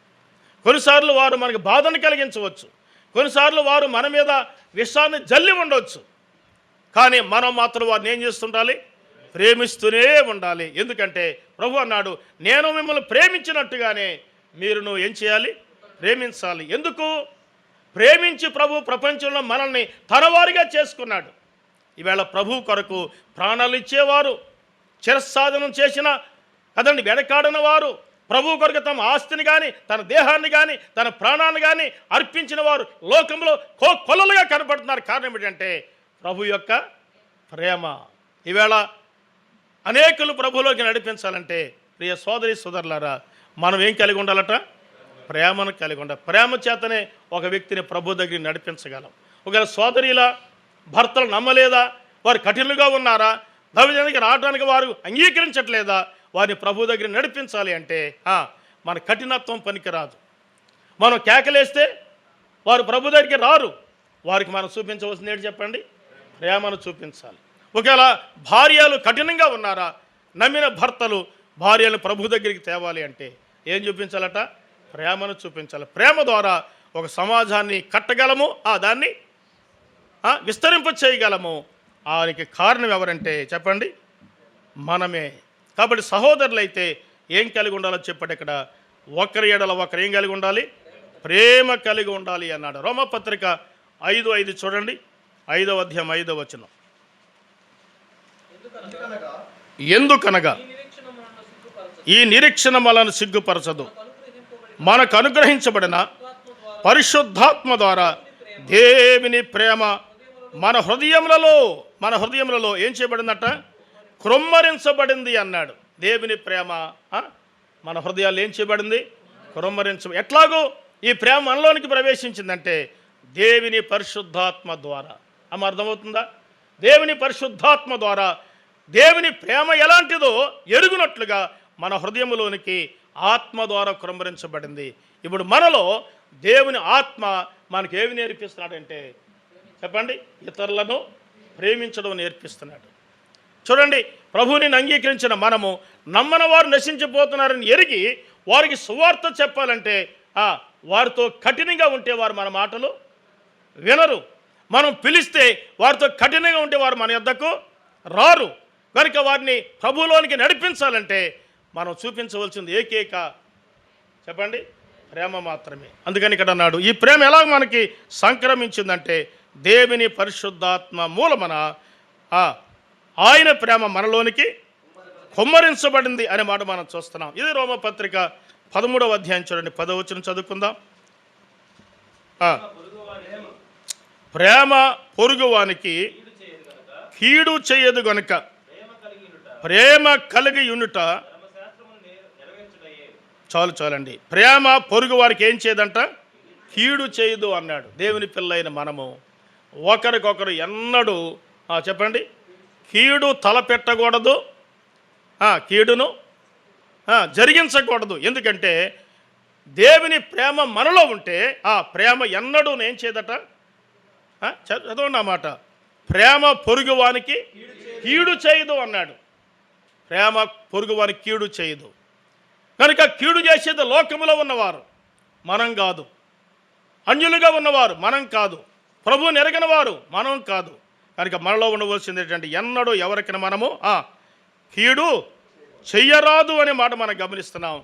కొన్నిసార్లు వారు మనకి బాధను కలిగించవచ్చు, కొన్నిసార్లు వారు మన మీద విషాన్ని జల్లి ఉండవచ్చు. కానీ మనం మాత్రం వారిని ఏం చేస్తుండాలి? ప్రేమిస్తూనే ఉండాలి. ఎందుకంటే ప్రభు అన్నాడు, నేను మిమ్మల్ని ప్రేమించినట్టుగానే మీరు ఏం చేయాలి? ప్రేమించాలి. ఎందుకు? ప్రేమించి ప్రభు ప్రపంచంలో మనల్ని తనవారిగా చేసుకున్నాడు. ఈవేళ ప్రభు కొరకు ప్రాణాలు ఇచ్చేవారు, చిరసాధనం చేసిన అతన్ని వెనకాడిన వారు, ప్రభు కొరకు తమ ఆస్తిని కానీ తన దేహాన్ని కానీ తన ప్రాణాన్ని కానీ అర్పించిన వారు లోకంలో కొల్లలుగా కనపడుతున్నారు. కారణం ఏంటంటే ప్రభు యొక్క ప్రేమ. ఈవేళ అనేకులు ప్రభులోకి నడిపించాలంటే ప్రియ సోదరి సోదరులారా, మనం ఏం కలిగి ఉండాలట? ప్రేమను కలిగి ఉండాలి. ప్రేమ చేతనే ఒక వ్యక్తిని ప్రభు దగ్గరికి నడిపించగలం. ఒకవేళ సోదరిలా భర్తలు నమ్మలేదా, వారు కఠినంగా ఉన్నారా, భవిష్యత్తుకి రావడానికి వారు అంగీకరించట్లేదా, వారిని ప్రభు దగ్గర నడిపించాలి అంటే మన కఠినత్వం పనికిరాదు. మనం కేకలేస్తే వారు ప్రభు దగ్గరికి రారు. వారికి మనం చూపించవలసింది ఏంటి చెప్పండి? ప్రేమను చూపించాలి. ఒకవేళ భార్యలు కఠినంగా ఉన్నారా, నమ్మిన భర్తలు భార్యలు ప్రభు దగ్గరికి తేవాలి అంటే ఏం చూపించాలట? ప్రేమను చూపించాలి. ప్రేమ ద్వారా ఒక సమాజాన్ని కట్టగలము, దాన్ని విస్తరింప చేయగలము. ఆయనకి కారణం ఎవరంటే చెప్పండి? మనమే. కాబట్టి సహోదరులైతే ఏం కలిగి ఉండాలో చెప్పండి. ఇక్కడ ఒకరి ఎడల ఒకరు ఏం కలిగి ఉండాలి? ప్రేమ కలిగి ఉండాలి అన్నాడు. రోమపత్రిక 5:5 చూడండి, 5వ అధ్యాయం 5వ వచనం. ఎందుకనగా ఈ నిరీక్షణ మనను సిగ్గుపరచదు, మనకు అనుగ్రహించబడిన పరిశుద్ధాత్మ ద్వారా దేవుని ప్రేమ మన హృదయములలో ఏం చేయబడిందట? క్రొమ్మరించబడింది అన్నాడు. దేవుని ప్రేమ మన హృదయాల్లో ఏం చేయబడింది? ఎట్లాగో ఈ ప్రేమ మనలోనికి ప్రవేశించిందంటే దేవుని పరిశుద్ధాత్మ ద్వారా. అర్థమవుతుందా? దేవుని పరిశుద్ధాత్మ ద్వారా దేవుని ప్రేమ ఎలాంటిదో ఎరుగునట్లుగా మన హృదయంలోనికి ఆత్మ ద్వారా క్రొమ్మరించబడింది. ఇప్పుడు మనలో దేవుని ఆత్మ మనకు ఏమి నేర్పిస్తున్నాడంటే చెప్పండి? ఇతరులను ప్రేమించడం నేర్పిస్తున్నాడు. చూడండి, ప్రభువుని అంగీకరించిన మనము నమ్మని వారు నశించిపోతున్నారని ఎరిగి వారికి సువార్త చెప్పాలంటే వారితో కఠినంగా ఉంటే వారు మన మాటలు వినరు. మనం పిలిస్తే వారితో కఠినంగా ఉంటే వారు మన యొద్దకు రారు. కనుక వారిని ప్రభువులోనికి నడిపించాలంటే మనం చూపించవలసింది ఏకైక చెప్పండి? ప్రేమ మాత్రమే. అందుకని ఇక్కడ అన్నాడు, ఈ ప్రేమ ఎలా మనకి సంక్రమించిందంటే దేవుని పరిశుద్ధాత్మ మూలమన ఆయన ప్రేమ మనలోనికి కుమ్మరించబడింది అనే మాట మనం చూస్తున్నాం. ఇది రోమపత్రిక 13వ అధ్యాయం చూడండి, 10వ వచనం చదువుకుందాం. ప్రేమ పొరుగువానికి కీడు చేయదు గనుక ప్రేమ కలిగి ఉండుట. చాలండి. ప్రేమ పొరుగు వారికి ఏం చేయదంట? కీడు చేయదు అన్నాడు. దేవుని పిల్లైన మనము ఒకరికొకరు ఎన్నడూ చెప్పండి కీడు తలపెట్టకూడదు, కీడును జరిగించకూడదు. ఎందుకంటే దేవుని ప్రేమ మనలో ఉంటే ఆ ప్రేమ ఎన్నడూ ఏం చేయదట? చదవండి ఆ మాట. ప్రేమ పొరుగువానికి కీడు చేయదు అన్నాడు. ప్రేమ పొరుగువానికి కీడు చేయదు. కనుక కీడు చేసేది లోకములో ఉన్నవారు, మనం కాదు. అన్యులుగా ఉన్నవారు మనం కాదు. ప్రభువుని ఎరగని వారు మనం కాదు. కనుక మనలో ఉండవలసింది ఏంటంటే ఎన్నడూ ఎవరికైనా మనము కీడు చెయ్యరాదు అనే మాట మనం గమనిస్తున్నాం.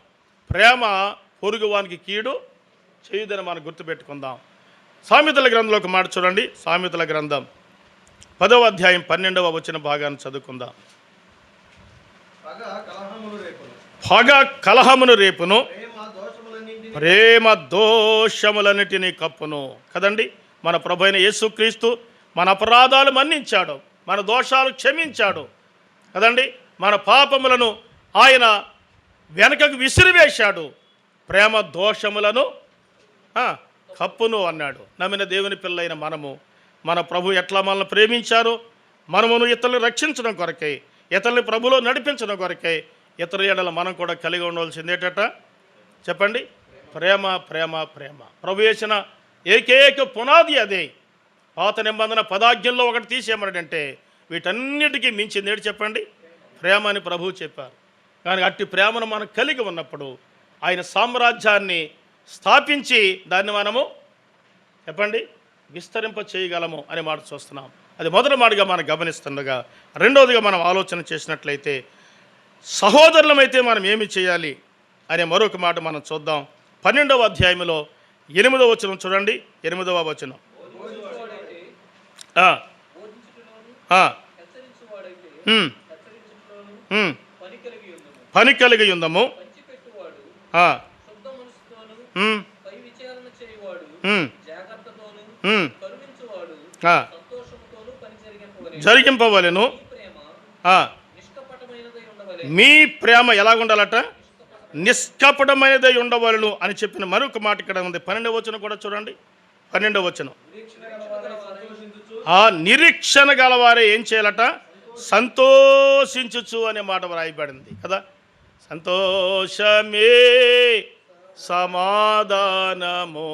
ప్రేమ పొరుగువానికి కీడు చేయదని మనం గుర్తుపెట్టుకుందాం. సామెతల గ్రంథంలోకి మాట చూడండి. సామెతల గ్రంథం 10వ అధ్యాయం 12వ వచన భాగాన్ని చదువుకుందాం. పగ కలహమును రేపును, ప్రేమ దోషములన్నిటినీ కప్పును. కదండి, మన ప్రభువైన యేసుక్రీస్తు మన అపరాధాలు మన్నించాడు, మన దోషాలు క్షమించాడు కదండి. మన పాపములను ఆయన వెనకకు విసిరివేశాడు. ప్రేమ దోషములను కప్పును అన్నాడు. నమ్మిన దేవుని పిల్లైన మనము, మన ప్రభు ఎట్లా మనల్ని ప్రేమించారో, మనమును ఇతరులను రక్షించడం కొరకై, ఇతరులని ప్రభులో నడిపించడం కొరకై, ఇతరుల ఎడల మనం కూడా కలిగి ఉండవలసింది ఏంటట చెప్పండి? ప్రేమ, ప్రేమ, ప్రేమ. ప్రభు చేసిన ఏకైక పునాది అదే. పాత నిబంధన పదాజ్ఞల్లో ఒకటి తీసేయమనంటే వీటన్నిటికీ మించింది ఏంటి చెప్పండి? ప్రేమ అని ప్రభువు చెప్పారు. కానీ అట్టి ప్రేమను మనం కలిగి ఉన్నప్పుడు ఆయన సామ్రాజ్యాన్ని స్థాపించి దాన్ని మనము చెప్పండి విస్తరింప చేయగలము అనే మాట చూస్తున్నాం. అది మొదటి మాటగా మనం గమనిస్తుండగా, రెండవదిగా మనం ఆలోచన చేసినట్లయితే సహోదరులమైతే మనం ఏమి చేయాలి అనే మరొక మాట మనం చూద్దాం. 12వ అధ్యాయంలో 8వ వచనం చూడండి. 8వ వచనం, పని కలిగి ఉందము, జరిగింపవలెను. మీ ప్రేమ ఎలాగుండాలట? నిష్కపటమైనదై ఉండవలను అని చెప్పిన మరొక మాట ఇక్కడ ఉంది. 12వ వచనం కూడా చూడండి. 12వ వచనం, ఆ నిరీక్షణ గలవారే ఏం చేయాలట? సంతోషించుచు అనే మాట రాయబడింది కదా. సంతోషమే సమాధానము,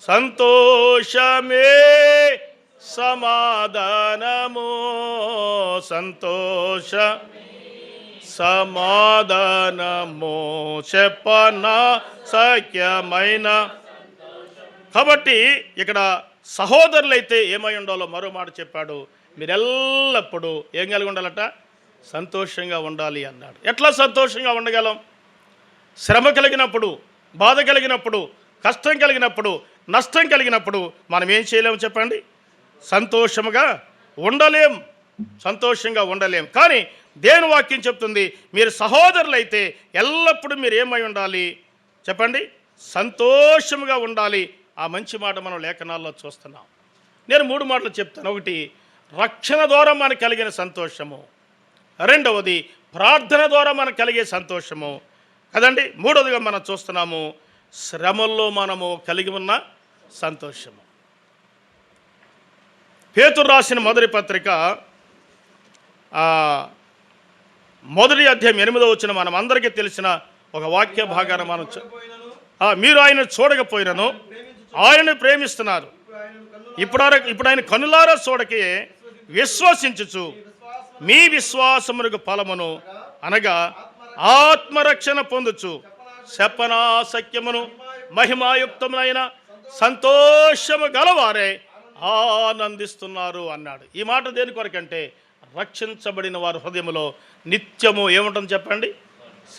సంతోషమే సమాధానము, సంతోష సమాధానము చెప్పన సఖ్యమైన. కాబట్టి ఇక్కడ సహోదరులైతే ఏమై ఉండాలో మరో మాట చెప్పాడు. మీరు ఎల్లప్పుడూ ఏం కలిగి ఉండాలట? సంతోషంగా ఉండాలి అన్నాడు. ఎట్లా సంతోషంగా ఉండగలం? శ్రమ కలిగినప్పుడు, బాధ కలిగినప్పుడు, కష్టం కలిగినప్పుడు, నష్టం కలిగినప్పుడు మనం ఏం చేయలేము చెప్పండి? సంతోషముగా ఉండలేం, సంతోషంగా ఉండలేం. కానీ దేవుని వాక్యం చెప్తుంది, మీరు సహోదరులైతే ఎల్లప్పుడూ మీరు ఏమై ఉండాలి చెప్పండి? సంతోషముగా ఉండాలి. ఆ మంచి మాట మనం లేఖనాల్లో చూస్తున్నాం. నేను 3 మాటలు చెప్తాను. ఒకటి, రక్షణ ద్వారా మనకు కలిగిన సంతోషము. రెండవది, ప్రార్థన ద్వారా మనకు కలిగే సంతోషము కదండి. మూడవదిగా మనం చూస్తున్నాము, శ్రమల్లో మనము కలిగి ఉన్న సంతోషము. పేతురు రాసిన మొదటి పత్రిక 1వ అధ్యాయం 8వ వచనం మనం అందరికీ తెలిసిన ఒక వాక్య భాగాన్ని మనం మీరు ఆయన చూడకపోయినను ఆయనను ప్రేమిస్తున్నారు, ఇప్పుడు ఆయన కనులారా చూడకే విశ్వసించుచు మీ విశ్వాసమునకు ఫలమును అనగా ఆత్మరక్షణ పొందుచు శపనాసక్యమును మహిమాయుక్తమునైన సంతోషము గలవారే ఆనందిస్తున్నారు అన్నాడు. ఈ మాట దేని కొరకంటే, రక్షించబడిన వారి హృదయంలో నిత్యము ఏముంటుంది చెప్పండి?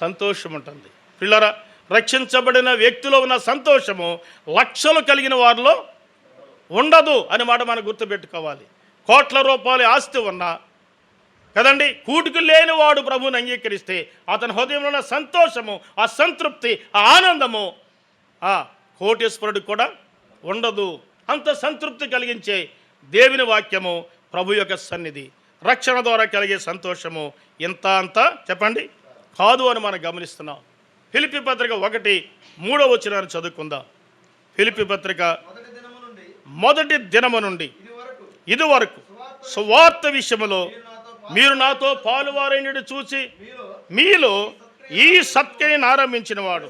సంతోషం ఉంటుంది. పిల్లరా, రక్షించబడిన వ్యక్తిలో ఉన్న సంతోషము లక్షలు కలిగిన వారిలో ఉండదు అని మాట మనం గుర్తుపెట్టుకోవాలి. కోట్ల రూపాయల ఆస్తి ఉన్నా కదండి, కూటుకు లేని వాడు ప్రభువుని అంగీకరిస్తే అతని హృదయంలో ఉన్న సంతోషము, ఆ సంతృప్తి, ఆ ఆనందము ఆ కోటేశ్వరుడికి కూడా ఉండదు. అంత సంతృప్తి కలిగించే దేవుని వాక్యము ప్రభు యొక్క సన్నిధి. రక్షణ ద్వారా కలిగే సంతోషము ఇంత అంత చెప్పండి కాదు అని మనం గమనిస్తున్నాం. ఫిలిప్పీ పత్రిక 1:3 వచనాన్ని చదువుకుందాం. ఫిలిప్పీ పత్రిక 1 దినము నుండి ఇదివరకు సువార్త విషయములో మీరు నాతో పాలువారైనడు చూసి మీలో ఈ సత్యని ఆరంభించిన వాడు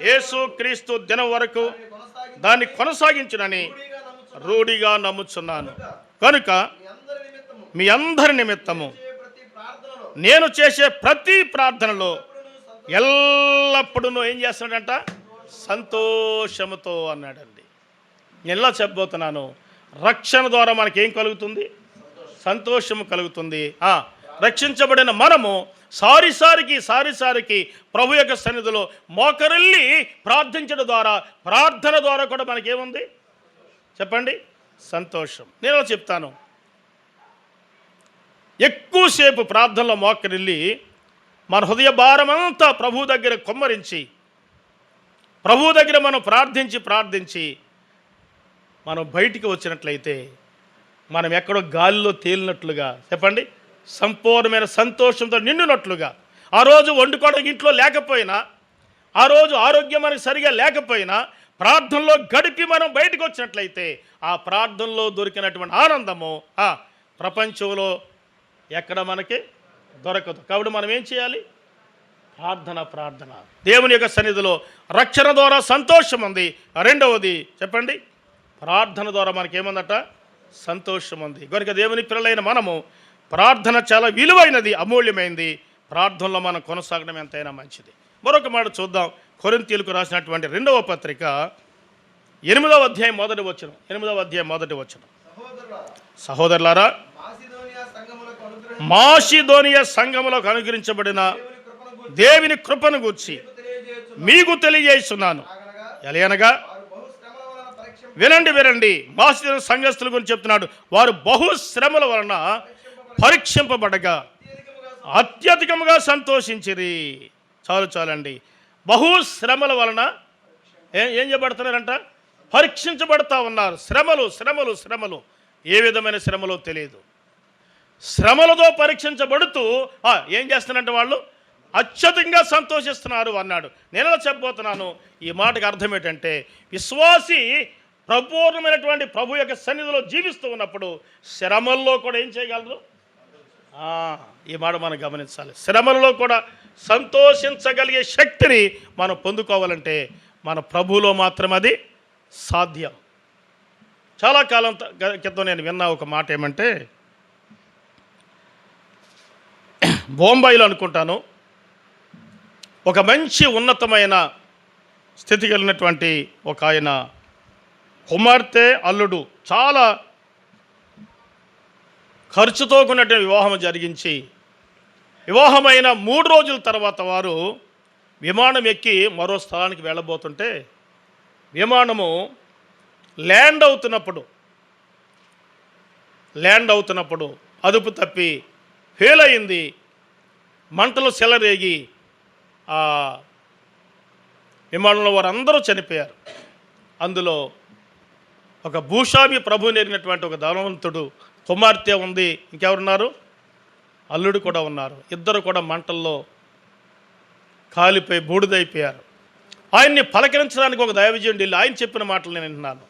యేసు క్రీస్తు దినం వరకు దాన్ని కొనసాగించునని రూఢిగా నమ్ముచున్నాను. కనుక మీ అందరి నిమిత్తము నేను చేసే ప్రతి ప్రార్థనలో ఎల్లప్పుడూ ఏం చేస్తున్నాడంట? సంతోషముతో అన్నాడండి. నేను ఎలా చెప్పబోతున్నాను? రక్షణ ద్వారా మనకేం కలుగుతుంది? సంతోషము కలుగుతుంది. రక్షించబడిన మనము సారిసారికి ప్రభు యొక్క సన్నిధిలో మోకరిల్లి ప్రార్థించడం ద్వారా, ప్రార్థన ద్వారా కూడా మనకేముంది చెప్పండి? సంతోషం. నేను చెప్తాను, ఎక్కువసేపు ప్రార్థనలో మోకరిల్లి మన హృదయ భారమంతా ప్రభు దగ్గర కుమ్మరించి, ప్రభు దగ్గర మనం ప్రార్థించి మనం బయటికి వచ్చినట్లయితే మనం ఎక్కడో గాలిలో తేలినట్లుగా చెప్పండి, సంపూర్ణమైన సంతోషంతో నిండినట్లుగా. ఆ రోజు వండుకోవడానికి ఇంట్లో లేకపోయినా, ఆ రోజు ఆరోగ్యం మనకి సరిగా లేకపోయినా, ప్రార్థనలో గడిపి మనం బయటకు వచ్చినట్లయితే ఆ ప్రార్థనలో దొరికినటువంటి ఆనందము ప్రపంచంలో ఎక్కడ మనకి దొరకదు. కాబట్టి మనం ఏం చేయాలి? ప్రార్థన. దేవుని యొక్క సన్నిధిలో రక్షణ ద్వారా సంతోషం ఉంది. రెండవది చెప్పండి, ప్రార్థన ద్వారా మనకేముందట? సంతోషం ఉంది. కనుక దేవుని పిల్లలైన మనము ప్రార్థన చాలా విలువైనది, అమూల్యమైనది. ప్రార్థనలో మనం కొనసాగడం ఎంతైనా మంచిది. మరొక మాట చూద్దాం. కొరింథీయులకు రాసినటువంటి 2వ పత్రిక 8వ అధ్యాయం మొదటి వచనం. సహోదరులారా, మాసిదోనియా సంఘములకు అనుగ్రహించబడిన దేవుని కృపను గూర్చి మీకు తెలియజేస్తున్నాను. ఎలయనగా వినండి, మాసిదోనియా సంఘస్థుల గురించి చెప్తున్నాడు. వారు బహుశ్రమల వలన పరీక్షింపబడగా అత్యధికముగా సంతోషించిరి. చాలండి. బహుశ్రమల వలన ఏం చేయబడుతున్నారంట? పరీక్షించబడతా ఉన్నారు. శ్రమలు ఏ విధమైన శ్రమలో తెలియదు. శ్రమలతో పరీక్షించబడుతూ ఏం చేస్తున్నారంటే వాళ్ళు అత్యధికంగా సంతోషిస్తున్నారు అన్నాడు. నేను చెప్పబోతున్నాను. ఈ మాటకు అర్థం ఏంటంటే, విశ్వాసి పరిపూర్ణమైనటువంటి ప్రభు యొక్క సన్నిధిలో జీవిస్తూ ఉన్నప్పుడు శ్రమల్లో కూడా ఏం చేయగలరు? ఈ మాట మనం గమనించాలి. శ్రమలలో కూడా సంతోషించగలిగే శక్తిని మనం పొందుకోవాలంటే మన ప్రభువులో మాత్రం అది సాధ్యం. చాలా కాలం క్రితం నేను విన్న ఒక మాట ఏమంటే, బొంబాయిలో అనుకుంటాను, ఒక మంచి ఉన్నతమైన స్థితి కలిగినటువంటి ఒక ఆయన కుమార్తె అల్లుడు చాలా ఖర్చుతో కూడినటువంటి వివాహం జరిగించి, వివాహమైన 3 రోజుల తర్వాత వారు విమానం ఎక్కి మరో స్థలానికి వెళ్ళబోతుంటే విమానము ల్యాండ్ అవుతున్నప్పుడు అదుపు తప్పి ఫెయిల్ అయింది. మంటలు చెలరేగి ఆ విమానంలో వారందరూ చనిపోయారు. అందులో ఒక భూస్వామి ప్రభు నెరిగినటువంటి ఒక ధనవంతుడు కుమార్తె ఉంది, ఇంకెవరున్నారు? అల్లుడు కూడా ఉన్నారు. ఇద్దరు కూడా మంటల్లో కాలిపోయి బూడిదైపోయారు. ఆయన్ని పలకరించడానికి ఒక దైవజనుడు వెళ్ళి ఆయన చెప్పిన మాటలు నేను వింటున్నాను.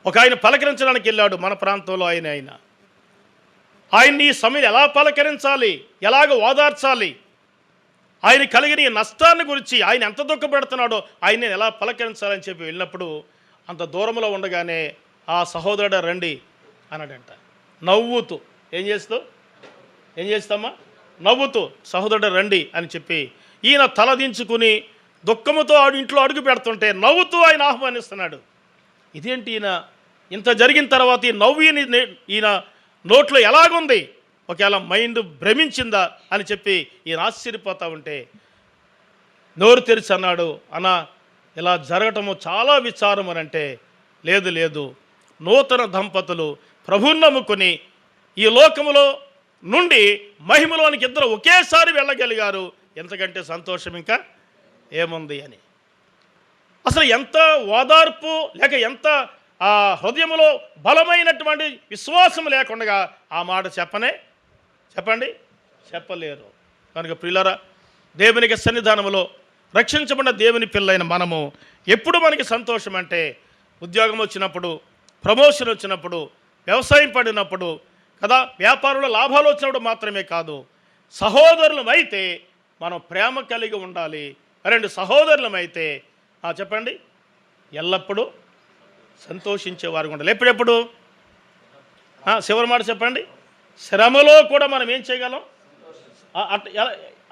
ఒక ఆయన పలకరించడానికి వెళ్ళాడు మన ప్రాంతంలో. ఆయన్ని ఈ సమయం ఎలా పలకరించాలి, ఎలాగ ఓదార్చాలి, ఆయన కలిగిన ఈ నష్టాన్ని గురించి ఆయన ఎంత దుఃఖపెడుతున్నాడో ఆయన ఎలా పలకరించాలని చెప్పి వెళ్ళినప్పుడు అంత దూరంలో ఉండగానే ఆ సహోదరుడు రండి అన్నాడంట. నవ్వుతూ ఏం చేస్తామా? నవ్వుతూ సహోదరుడు రండి అని చెప్పి ఈయన తలదించుకుని దుఃఖముతో ఇంట్లో అడుగు పెడుతుంటే నవ్వుతూ ఆయన ఆహ్వానిస్తున్నాడు. ఇదేంటి ఈయన ఇంత జరిగిన తర్వాత ఈ నవ్వు ఈయన నోట్లో ఎలాగుంది, ఒకవేళ మైండ్ భ్రమించిందా అని చెప్పి ఈయన ఆశ్చర్యపోతూ ఉంటే నోరు తెరిచి అన్నాడు, అన్న ఇలా జరగటము చాలా విచారం అని అంటే, లేదు నూతన దంపతులు ప్రభువుని నమ్ముకొని ఈ లోకములో నుండి మహిమలోనికి ఇద్దరు ఒకేసారి వెళ్ళగలిగారు. ఎంతకంటే సంతోషం ఇంకా ఏముంది అని. అసలు ఎంత ఓదార్పు లేక ఎంత ఆ హృదయంలో బలమైనటువంటి విశ్వాసం లేకుండా ఆ మాట చెప్పలేరు. కనుక ప్రియులారా, దేవునికి సన్నిధానంలో రక్షించబడిన దేవుని పిల్లైన మనము ఎప్పుడు మనకి సంతోషం అంటే, ఉద్యోగం వచ్చినప్పుడు, ప్రమోషన్ వచ్చినప్పుడు, వ్యవసాయం పడినప్పుడు కదా, వ్యాపారంలో లాభాలు వచ్చినప్పుడు మాత్రమే కాదు. సహోదరులమైతే మనం ప్రేమ కలిగి ఉండాలి. 2 సహోదరులమైతే చెప్పండి, ఎల్లప్పుడూ సంతోషించేవారు ఉండాలి. ఎప్పుడెప్పుడు? చివరి మాట చెప్పండి. శ్రమలో కూడా మనం ఏం చేయగలం?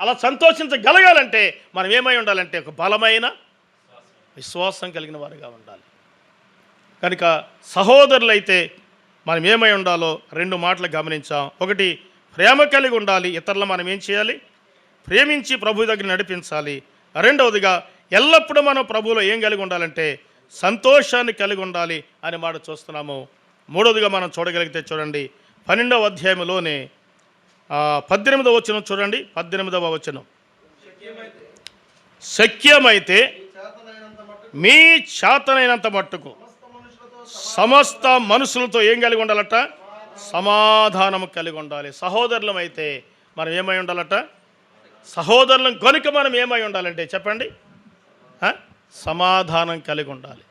అలా సంతోషించగలగాలంటే మనం ఏమై ఉండాలంటే ఒక బలమైన విశ్వాసం కలిగిన వారుగా ఉండాలి. కనుక సహోదరులైతే మనం ఏమై ఉండాలో 2 మాటలు గమనించాం. ఒకటి, ప్రేమ కలిగి ఉండాలి. ఇతరులు మనం ఏం చేయాలి? ప్రేమించి ప్రభు దగ్గర నడిపించాలి. రెండవదిగా ఎల్లప్పుడూ మనం ప్రభువులో ఏం కలిగి ఉండాలంటే సంతోషాన్ని కలిగి ఉండాలి అని మాట చూస్తున్నాము. మూడవదిగా మనం చూడగలిగితే చూడండి, 12వ అధ్యాయంలోనే 18వ వచనం చూడండి. 18వ వచనం, శక్యమైతే మీ చేతనైనంత మట్టుకు సమస్త మనుషులతో ఏం కలిగి ఉండాలట? సమాధానము కలిగి ఉండాలి. సహోదరులం అయితే మనం ఏమై ఉండాలట? సహోదరులం కనుక మనం ఏమై ఉండాలంటే చెప్పండి, సమాధానం కలిగి ఉండాలి.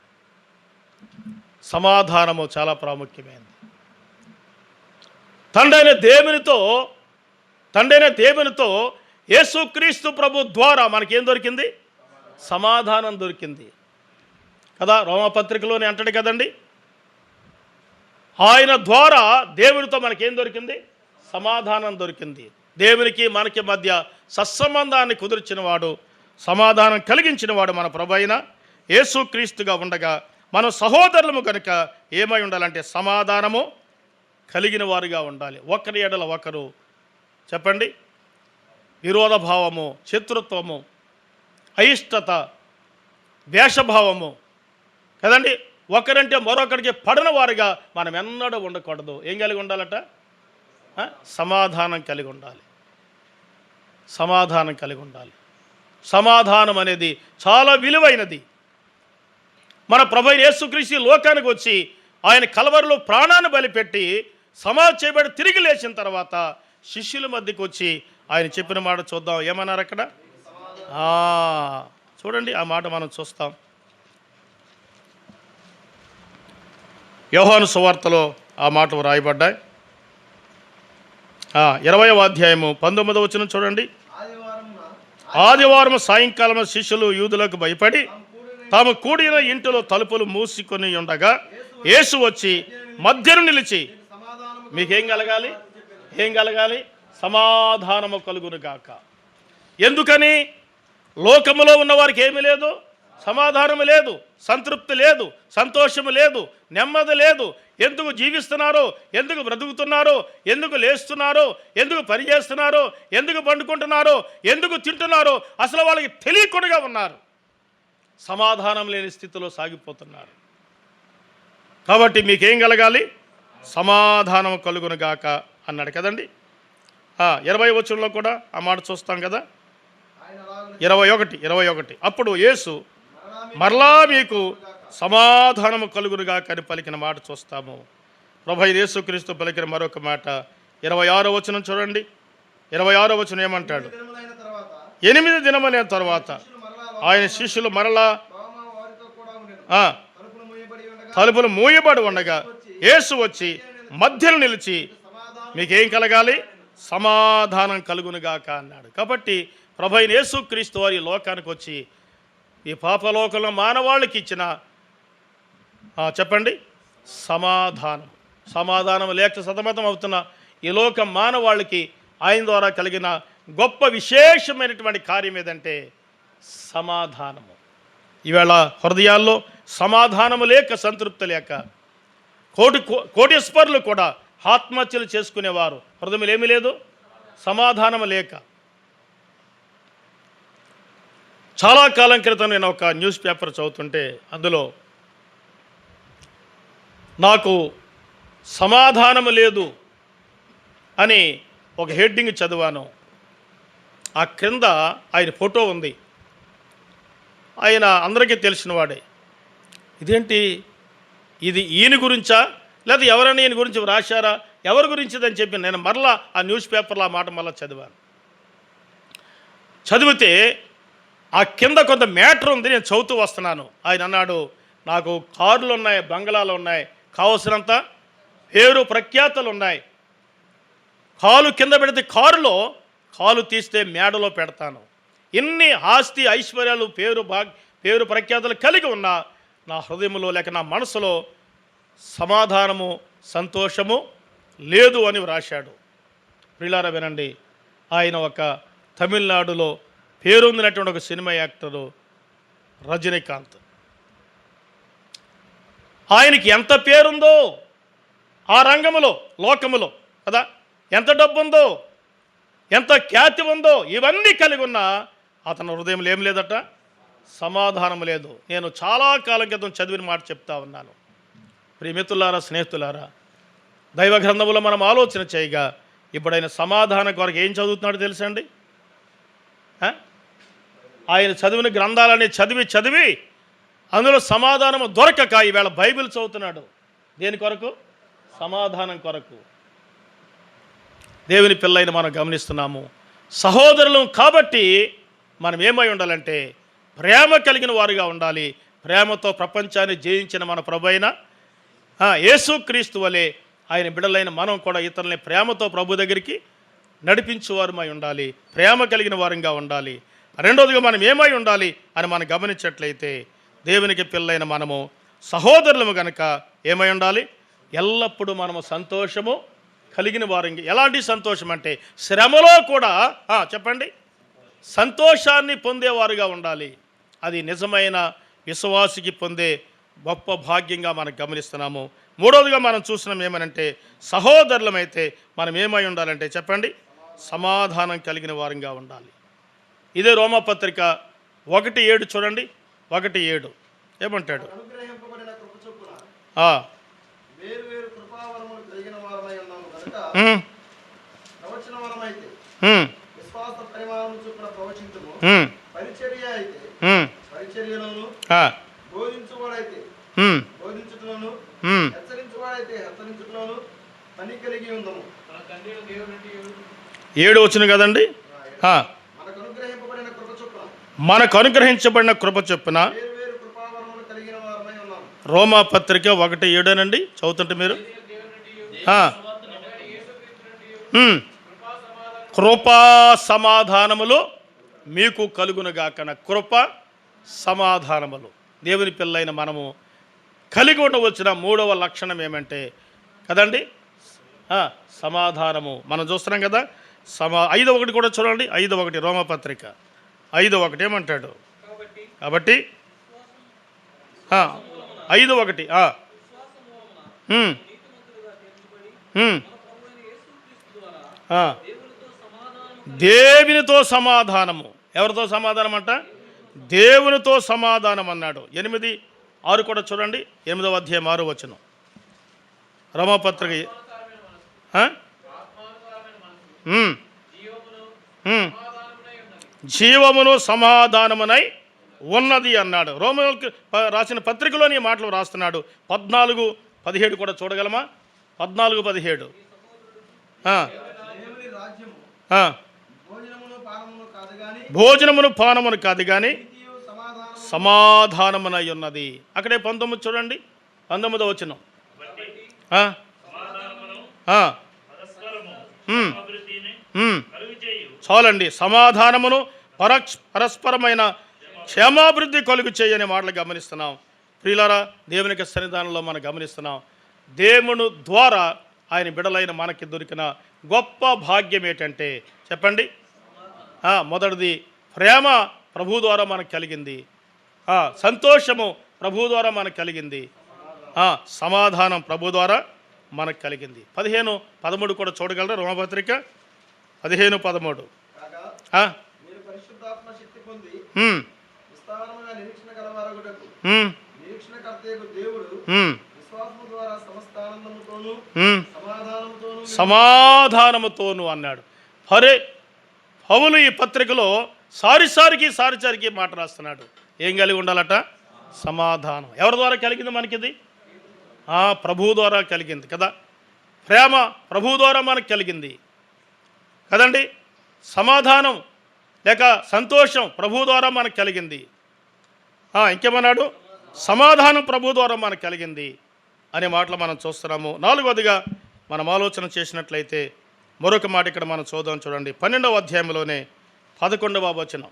సమాధానము చాలా ప్రాముఖ్యమైనది. తండ్రైన దేవునితో యేసుక్రీస్తు ప్రభు ద్వారా మనకేం దొరికింది? సమాధానం దొరికింది కదా. రోమపత్రికలోనే అంటాడు కదండి, ఆయన ద్వారా దేవునితో మనకేం దొరికింది? సమాధానం దొరికింది. దేవునికి మనకి మధ్య సత్సంబంధాన్ని కుదిర్చిన వాడు, సమాధానం కలిగించిన వాడు మన ప్రభు అయిన యేసుక్రీస్తుగా ఉండగా, మన సహోదరులము కనుక ఏమై ఉండాలంటే సమాధానము కలిగిన వారుగా ఉండాలి. ఒకరి ఎడల ఒకరు చెప్పండి, విరోధభావము, శత్రుత్వము, అయిష్టత, ద్వేషభావము కదండి, ఒకరంటే మరొకరికి పడిన వారుగా మనం ఎన్నడూ ఉండకూడదు. ఏం కలిగి ఉండాలట? సమాధానం కలిగి ఉండాలి. సమాధానం కలిగి ఉండాలి. సమాధానం అనేది చాలా విలువైనది. మన ప్రభు యేసుక్రీస్తు లోకానికి వచ్చి ఆయన కలవరిలో ప్రాణాన్ని బలిపెట్టి సమాధి చేయబడి తిరిగి లేచిన తర్వాత శిష్యుల మధ్యకి వచ్చి ఆయన చెప్పిన మాట చూద్దాం. ఏమన్నారు అక్కడ? చూడండి, ఆ మాట మనం చూస్తాం. యోహాను సువార్తలో ఆ మాటలు రాయబడ్డాయి. 20వ అధ్యాయము 19వ వచనం చూడండి. ఆదివారం సాయంకాలం శిష్యులు యూదులకు భయపడి తాము కూడిన ఇంటిలో తలుపులు మూసుకొని ఉండగా యేసు వచ్చి మధ్యను నిలిచి, మీకేం కలగాలి? ఏం కలగాలి? సమాధానము కలుగును గాక. ఎందుకని? లోకములో ఉన్నవారికి ఏమీ లేదు, సమాధానము లేదు, సంతృప్తి లేదు, సంతోషము లేదు, నెమ్మది లేదు. ఎందుకు జీవిస్తున్నారో, ఎందుకు బ్రతుకుతున్నారో, ఎందుకు లేస్తున్నారో, ఎందుకు పని చేస్తున్నారో, ఎందుకు పండుకుంటున్నారో, ఎందుకు తింటున్నారో అసలు వాళ్ళకి తెలియకుండా ఉన్నారు. సమాధానం లేని స్థితిలో సాగిపోతున్నారు. కాబట్టి మీకేం కలగాలి? సమాధానం కలుగును గాక అన్నాడు కదండి. 20వ వచనంలో కూడా ఆ మాట చూస్తాం కదా. 21 అప్పుడు యేసు మరలా మీకు సమాధానము కలుగునుగా అని పలికిన మాట చూస్తాము. ప్రభు యేసుక్రీస్తు పలికిన మరొక మాట 26వ వచనం చూడండి. 26వ వచనం ఏమంటాడు? 8 దినములైన తర్వాత ఆయన శిష్యులు మరలా తలుపులు మూయబడి ఉండగా యేసు వచ్చి మధ్యలో నిలిచి, మీకేం కలగాలి? సమాధానం కలుగునుగాక అన్నాడు. కాబట్టి ప్రభు యేసుక్రీస్తు వారి లోకానికి వచ్చి ఈ పాపలోకంలో మానవాళికి ఇచ్చిన చెప్పండి సమాధానం లేక సతమతం అవుతున్న ఈ లోక మానవాళికి ఆయన ద్వారా కలిగిన గొప్ప విశేషమైనటువంటి కార్యం ఏదంటే సమాధానము. ఈవేళ హృదయాల్లో సమాధానము లేక, సంతృప్తి లేక కోటీశ్వరులు కూడా ఆత్మహత్యలు చేసుకునేవారు. హృదయంలో ఏమీ లేదు, సమాధానం లేక. చాలా కాలం క్రితం నేను ఒక న్యూస్ పేపర్ చదువుతుంటే అందులో నాకు సమాధానం లేదు అని ఒక హెడ్డింగ్ చదివాను. ఆ క్రింద ఆయన ఫోటో ఉంది. ఆయన అందరికీ తెలిసిన వాడే. ఇదేంటి, ఇది ఈయన గురించా లేదా ఎవరైనా ఈయన గురించి రాశారా, ఎవరి గురించిదని చెప్పి నేను మరలా ఆ న్యూస్ పేపర్లో ఆ మాట మళ్ళీ చదివితే ఆ కింద కొంత మ్యాటర్ ఉంది. నేను చదువుతూ వస్తున్నాను. ఆయన అన్నాడు, నాకు కారులు ఉన్నాయి, బంగళాలు ఉన్నాయి, కావలసినంత పేరు ప్రఖ్యాతలు ఉన్నాయి. కాలు కింద పెడితే కారులో, కాలు తీస్తే మేడలో పెడతాను. ఇన్ని ఆస్తి ఐశ్వర్యాలు పేరు ప్రఖ్యాతలు కలిగి ఉన్న నా హృదయంలో లేక నా మనసులో సమాధానము, సంతోషము లేదు అని వ్రాశాడు. ప్రియులారా వినండి, ఆయన ఒక తమిళనాడులో పేరొందినటువంటి ఒక సినిమా యాక్టరు రజనీకాంత్. ఆయనకి ఎంత పేరుందో ఆ రంగములో, లోకములో కదా, ఎంత డబ్బు ఉందో, ఎంత ఖ్యాతి ఉందో, ఇవన్నీ కలిగి ఉన్న అతని హృదయంలో ఏం లేదట, సమాధానం లేదు. నేను చాలా కాలం క్రితం చదివిన మాట చెప్తా ఉన్నాను. ప్రియమిత్రులారా, స్నేహితులారా, దైవ గ్రంథములో మనం ఆలోచన చేయగా ఇప్పుడు ఆయన సమాధానం కొరకు ఏం చదువుతున్నాడు తెలుసండి? ఆయన చదివిన గ్రంథాలని చదివి అందులో సమాధానం దొరకక ఈవేళ బైబిల్ చదువుతున్నాడు. దేని కొరకు? సమాధానం కొరకు. దేవుని పిల్లైన మనం గమనిస్తున్నాము. సహోదరులం కాబట్టి మనం ఏమై ఉండాలంటే ప్రేమ కలిగిన వారుగా ఉండాలి, ప్రేమతో ప్రపంచాన్ని జయించిన మన ప్రభు అయిన యేసుక్రీస్తు వలె ఆయన బిడ్డలైన మనం కూడా ఇతరులని ప్రేమతో ప్రభు దగ్గరికి నడిపించేవారమై ఉండాలి, ప్రేమ కలిగిన వారంగా ఉండాలి. రెండోదిగా మనం ఏమై ఉండాలి అని మనం గమనించట్లయితే, దేవునికి పిల్లైన మనము సహోదరులము కనుక ఏమై ఉండాలి? ఎల్లప్పుడూ మనము సంతోషము కలిగిన వారంగా. ఎలాంటి సంతోషం అంటే శ్రమలో కూడా చెప్పండి, సంతోషాన్ని పొందేవారుగా ఉండాలి. అది నిజమైన విశ్వాసికి పొందే గొప్ప భాగ్యంగా మనం గమనిస్తున్నాము. మూడవదిగా మనం చూసినాం ఏమనంటే, సహోదరులమైతే మనం ఏమై ఉండాలంటే చెప్పండి, సమాధానం కలిగిన వారంగా ఉండాలి. ఇదే రోమాపత్రిక 1:7 చూడండి. 1:7 ఏమంటాడు? ఏడు వచ్చిన కదండి. మనకు అనుగ్రహించబడిన కృప చొప్పున రోమాపత్రిక 1:7 చదువుతుంటే మీరు కృపా సమాధానములు మీకు కలుగునుగాక. కృప సమాధానములు దేవుని పిల్లైన మనము కలిగి ఉండవలసిన మూడవ లక్షణం ఏమంటే కదండి, సమాధానము. మనం చూస్తున్నాం కదా. 5:1 కూడా చూడండి. 5:1 రోమాపత్రిక 5:1 ఏమంటాడు? కాబట్టి 5:1 దేవునితో సమాధానము. ఎవరితో సమాధానం అంట? దేవునితో సమాధానం అన్నాడు. 8:6 కూడా చూడండి. 8వ అధ్యాయం 6వ వచనం రోమాపత్రిక. జీవమును సమాధానమునై ఉన్నది అన్నాడు. రోమలకు రాసిన పత్రికలోని మాటలు రాస్తున్నాడు. 14:17 కూడా చూడగలమా? 14:17 భోజనమును పానమును కాదు కానీ సమాధానమునై ఉన్నది. అక్కడే 19 చూడండి. 19వ వచనం చాలండి. సమాధానమును పరస్పరమైన క్షేమాభివృద్ధి కలుగు చేయని మాటలు గమనిస్తున్నాం. ప్రియులారా, దేవునికి సన్నిధానంలో మనం గమనిస్తున్నాం. దేవుని ద్వారా ఆయన బిడలైన మనకి దొరికిన గొప్ప భాగ్యం ఏంటంటే చెప్పండి, మొదటిది ప్రేమ ప్రభు ద్వారా మనకు కలిగింది, సంతోషము ప్రభు ద్వారా మనకు కలిగింది, సమాధానం ప్రభు ద్వారా మనకు కలిగింది. 15:13 కూడా చూడగలరా? రోమపత్రిక 15:13 సమాధానముతోను అన్నాడు. పౌలు ఈ పత్రికలో సారిసారికి మాట రాస్తున్నాడు. ఏం కలిగి ఉండాలట? సమాధానం. ఎవరి ద్వారా కలిగింది మనకిది? ప్రభు ద్వారా కలిగింది కదా. ప్రేమ ప్రభు ద్వారా మనకు కలిగింది కదండి. సమాధానం లేక సంతోషం ప్రభు ద్వారా మనకు కలిగింది. ఇంకేమన్నాడు? సమాధానం ప్రభు ద్వారా మనకు కలిగింది అనే మాటలు మనం చూస్తున్నాము. 4వదిగా మనం ఆలోచన చేసినట్లయితే మరొక మాట ఇక్కడ మనం చూద్దాం. చూడండి 12వ అధ్యాయంలోనే 11వ వచనం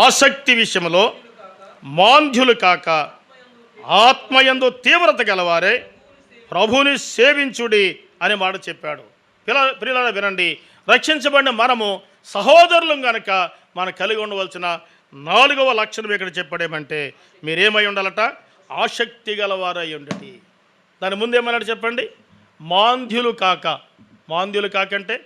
ఆసక్తి విషయంలో మాంద్యులు కాక ఆత్మయందు తీవ్రత గలవారే ప్రభుని సేవించుడి అనే మాట చెప్పాడు. పిల్లలు వినండి, రక్షించబడిన మనము సహోదరులం కనుక మనం కలిగి ఉండవలసిన 4వ లక్షణం ఇక్కడ చెప్పడేమంటే మీరేమై ఉండాలట? ఆసక్తి గలవారై ఉండటి. దాని ముందేమన్నాడు చెప్పండి? మాంద్యులు కాక. మాంద్యులు కాకంటే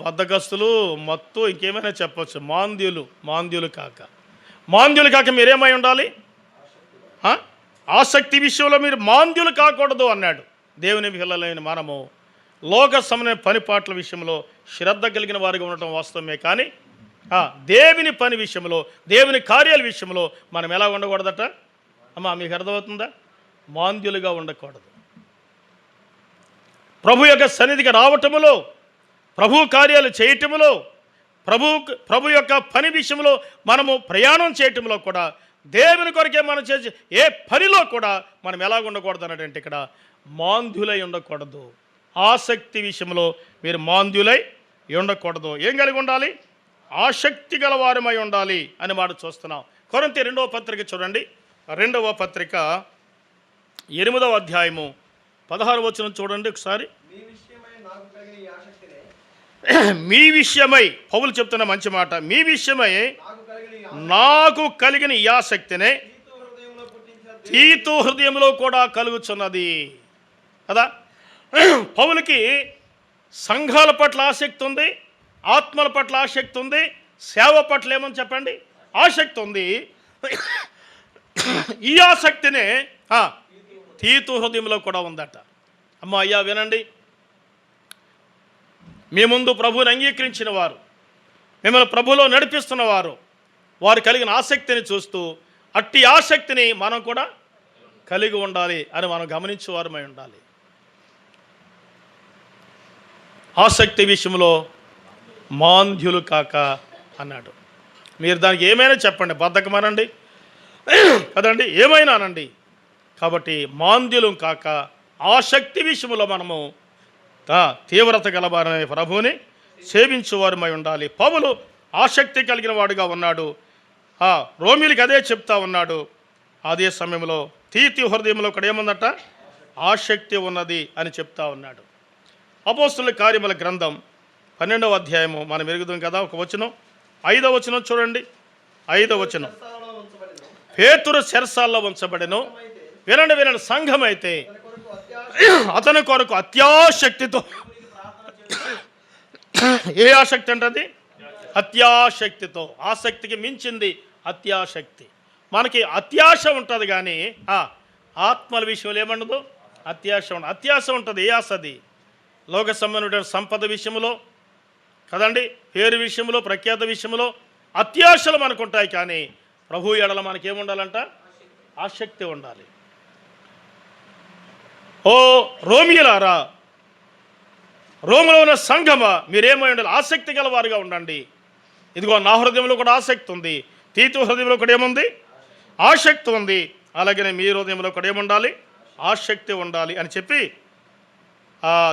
బద్ధకస్తులు, మత్తు, ఇంకేమైనా చెప్పచ్చు. మాంద్యులు కాక మీరేమై ఉండాలి? ఆసక్తి విషయంలో మీరు మాంద్యులు కాకూడదు అన్నాడు. దేవుని పిల్లలైన మనము లోక సంబంధమైన పనిపాట్ల విషయంలో శ్రద్ధ కలిగిన వారిగా ఉండటం వాస్తవమే, కానీ దేవుని పని విషయంలో, దేవుని కార్యాల విషయంలో మనం ఎలా ఉండకూడదట? మీకు అర్థమవుతుందా? మాంద్యులుగా ఉండకూడదు. ప్రభు యొక్క సన్నిధికి రావటములో, ప్రభు కార్యాలు చేయటములో, ప్రభు యొక్క పని విషయంలో మనము ప్రయాణం చేయటంలో కూడా దేవుని కొరకే మనం చేసే ఏ పనిలో కూడా మనం ఎలా ఉండకూడదు అన్నట్టు ఇక్కడ మాంద్యులై ఉండకూడదు. ఆసక్తి విషయంలో మీరు మాంద్యులై ఉండకూడదు. ఏం కలిగి ఉండాలి? ఆసక్తి గల వారమై ఉండాలి అని మాట చూస్తున్నాం. కొరింథీ 2వ పత్రిక చూడండి. 2వ పత్రిక 8వ అధ్యాయము 16వ వచనం చూడండి ఒకసారి. మీ విషయమై పౌలు చెప్తున్న మంచి మాట. మీ విషయమై నాకు కలిగిన ఈ ఆసక్తినే తీతు హృదయంలో కూడా కలుగుచున్నది కదా. పౌలుకి సంఘాల పట్ల ఆసక్తి ఉంది, ఆత్మల పట్ల ఆసక్తి ఉంది, సేవ పట్ల ఏమని చెప్పండి ఆసక్తి ఉంది. ఈ ఆసక్తినే తీతు హృదయంలో కూడా ఉందట. అమ్మ అయ్యా వినండి, మీ ముందు ప్రభువుని అంగీకరించిన వారు, మిమ్మల్ని ప్రభులో నడిపిస్తున్న వారు కలిగిన ఆసక్తిని చూస్తూ అట్టి ఆసక్తిని మనం కూడా కలిగి ఉండాలి అని మనం గమనించేవారమై ఉండాలి. ఆసక్తి విషయంలో మాంద్యులు కాక అన్నాడు. మీరు దానికి ఏమైనా చెప్పండి, బద్ధకమనండి కదండి, ఏమైనా అనండి. కాబట్టి మాంద్యులు కాక ఆసక్తి విషయంలో మనము తీవ్రత గలవారనే ప్రభువుని సేవించువారమై ఉండాలి. పౌలు ఆసక్తి కలిగిన వాడుగా ఉన్నాడు. రోమిలికి అదే చెప్తా ఉన్నాడు. అదే సమయంలో తీతు హృదయంలో కూడా ఏముందట? ఆసక్తి ఉన్నది అని చెప్తా ఉన్నాడు. అపోస్తుల కార్యముల గ్రంథం 12వ అధ్యాయము మనం ఎరుగుదాం కదా. ఒక వచనం 5వ వచనం చూడండి. 5వ వచనం, పేతురు చెరసాల్లో ఉంచబడెను. వినండి, సంఘం అయితే అతని కొరకు అత్యాశక్తితో, ఏ ఆసక్తి అంటది? అత్యాశక్తితో. ఆసక్తికి మించింది అత్యాశక్తి. మనకి అత్యాశ ఉంటుంది కానీ ఆత్మల విషయంలో ఏమండదు? అత్యాశ ఉంటుంది. ఏ ఆశది? లోక సంబంధమైన సంపద విషయంలో కదండి, పేరు విషయంలో, ప్రఖ్యాత విషయంలో అత్యాశలు మనకు ఉంటాయి. కానీ ప్రభు ఎడల మనకేముండాలంట? ఆసక్తి ఉండాలి. ఓ రోమియులారా, రోములో ఉన్న సంఘమా, మీరేమై ఉండాలి? ఆసక్తి గలవారుగా ఉండండి. ఇదిగో నా హృదయంలో కూడా ఆసక్తి ఉంది, తీతు హృదయంలో కూడా ఏముంది? ఆసక్తి ఉంది. అలాగనే మీ హృదయంలో కూడా ఏముండాలి? ఆసక్తి ఉండాలి అని చెప్పి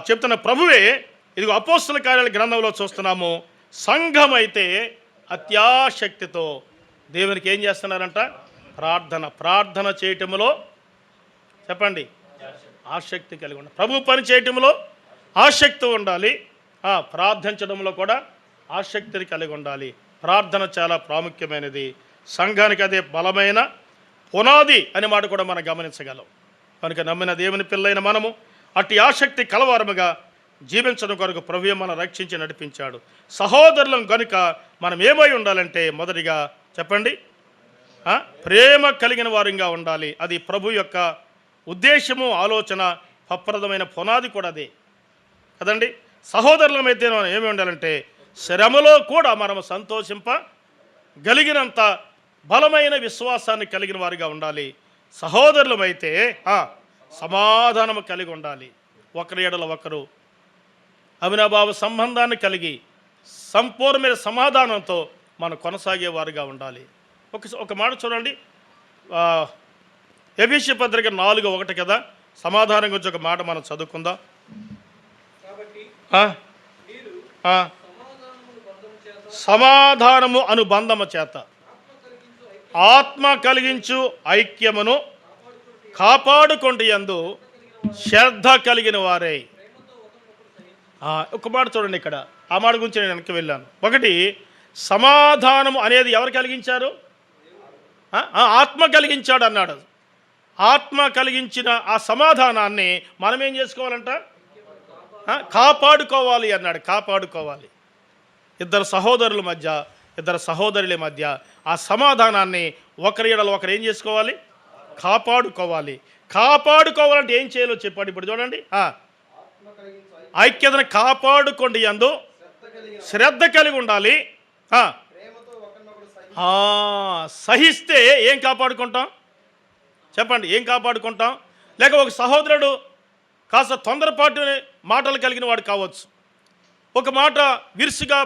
చెప్తున్న ప్రభువే ఇదిగో అపోస్తుల కార్యాల గ్రంథంలో చూస్తున్నాము. సంఘం అయితే అత్యాశక్తితో దేవునికి ఏం చేస్తున్నారంట? ప్రార్థన చేయటంలో చెప్పండి ఆసక్తి కలిగి ఉండాలి. ప్రభు పని చేయటంలో ఆసక్తి ఉండాలి. ప్రార్థించడంలో కూడా ఆసక్తిని కలిగి ఉండాలి. ప్రార్థన చాలా ప్రాముఖ్యమైనది. సంఘానికి అదే బలమైన పునాది అనే మాట కూడా మనం గమనించగలం. కనుక నమ్మిన దేవుని పిల్లైన మనము అట్టి ఆసక్తి కలవారముగా జీవించడం కొరకు ప్రభువే మనం రక్షించి నడిపించాడు. సహోదరులం కనుక మనం ఏమై ఉండాలంటే మొదటిగా చెప్పండి ప్రేమ కలిగిన వారంగా ఉండాలి. అది ప్రభు యొక్క ఉద్దేశము, ఆలోచన, ఫలప్రదమైన పునాది కూడా అదే కదండి. సహోదరులమైతే మనం ఏమి ఉండాలంటే శ్రమలో కూడా మనం సంతోషింపగలిగినంత బలమైన విశ్వాసాన్ని కలిగిన వారిగా ఉండాలి. సహోదరులమైతే సమాధానము కలిగి ఉండాలి. ఒకరి ఎడల ఒకరు అవినాభావ సంబంధాన్ని కలిగి సంపూర్ణమైన సమాధానంతో మనం కొనసాగేవారుగా ఉండాలి. ఒక మాట చూడండి, ఎఫెసీ పత్రిక 4:1 కదా. సమాధానం గురించి ఒక మాట మనం చదువుకుందాం. సమాధానము అనుబంధము చేత ఆత్మ కలిగించు ఐక్యమును కాపాడుకొంటి యందు శ్రద్ధ కలిగిన వారే. ఒక మాట చూడండి, ఇక్కడ ఆ మాట గురించి నేను వెనక్కి వెళ్ళాను. ఒకటి, సమాధానము అనేది ఎవరు కలిగించారు? ఆత్మ కలిగించాడు అన్నాడు. ఆత్మ కలిగించిన ఆ సమాధానాన్ని మనం ఏం చేసుకోవాలంట? కాపాడుకోవాలి అన్నాడు. కాపాడుకోవాలి. ఇద్దరు సహోదరుల మధ్య, ఇద్దరు సహోదరుల మధ్య ఆ సమాధానాన్ని ఒకరి ఎడల ఒకరు ఏం చేసుకోవాలి? కాపాడుకోవాలి. కాపాడుకోవాలంటే ఏం చేయాలో చెప్పాడు. ఇప్పుడు చూడండి, ఐక్యతను కాపాడుకోండి యందు శ్రద్ధ కలిగి ఉండాలి. సహిస్తే ఏం కాపాడుకుంటాం చెప్పండి? ఏం కాపాడుకుంటాం? లేక ఒక సహోదరుడు కాస్త తొందరపాటు మాటలు కలిగిన వాడు కావచ్చు, ఒక మాట విరుసుగా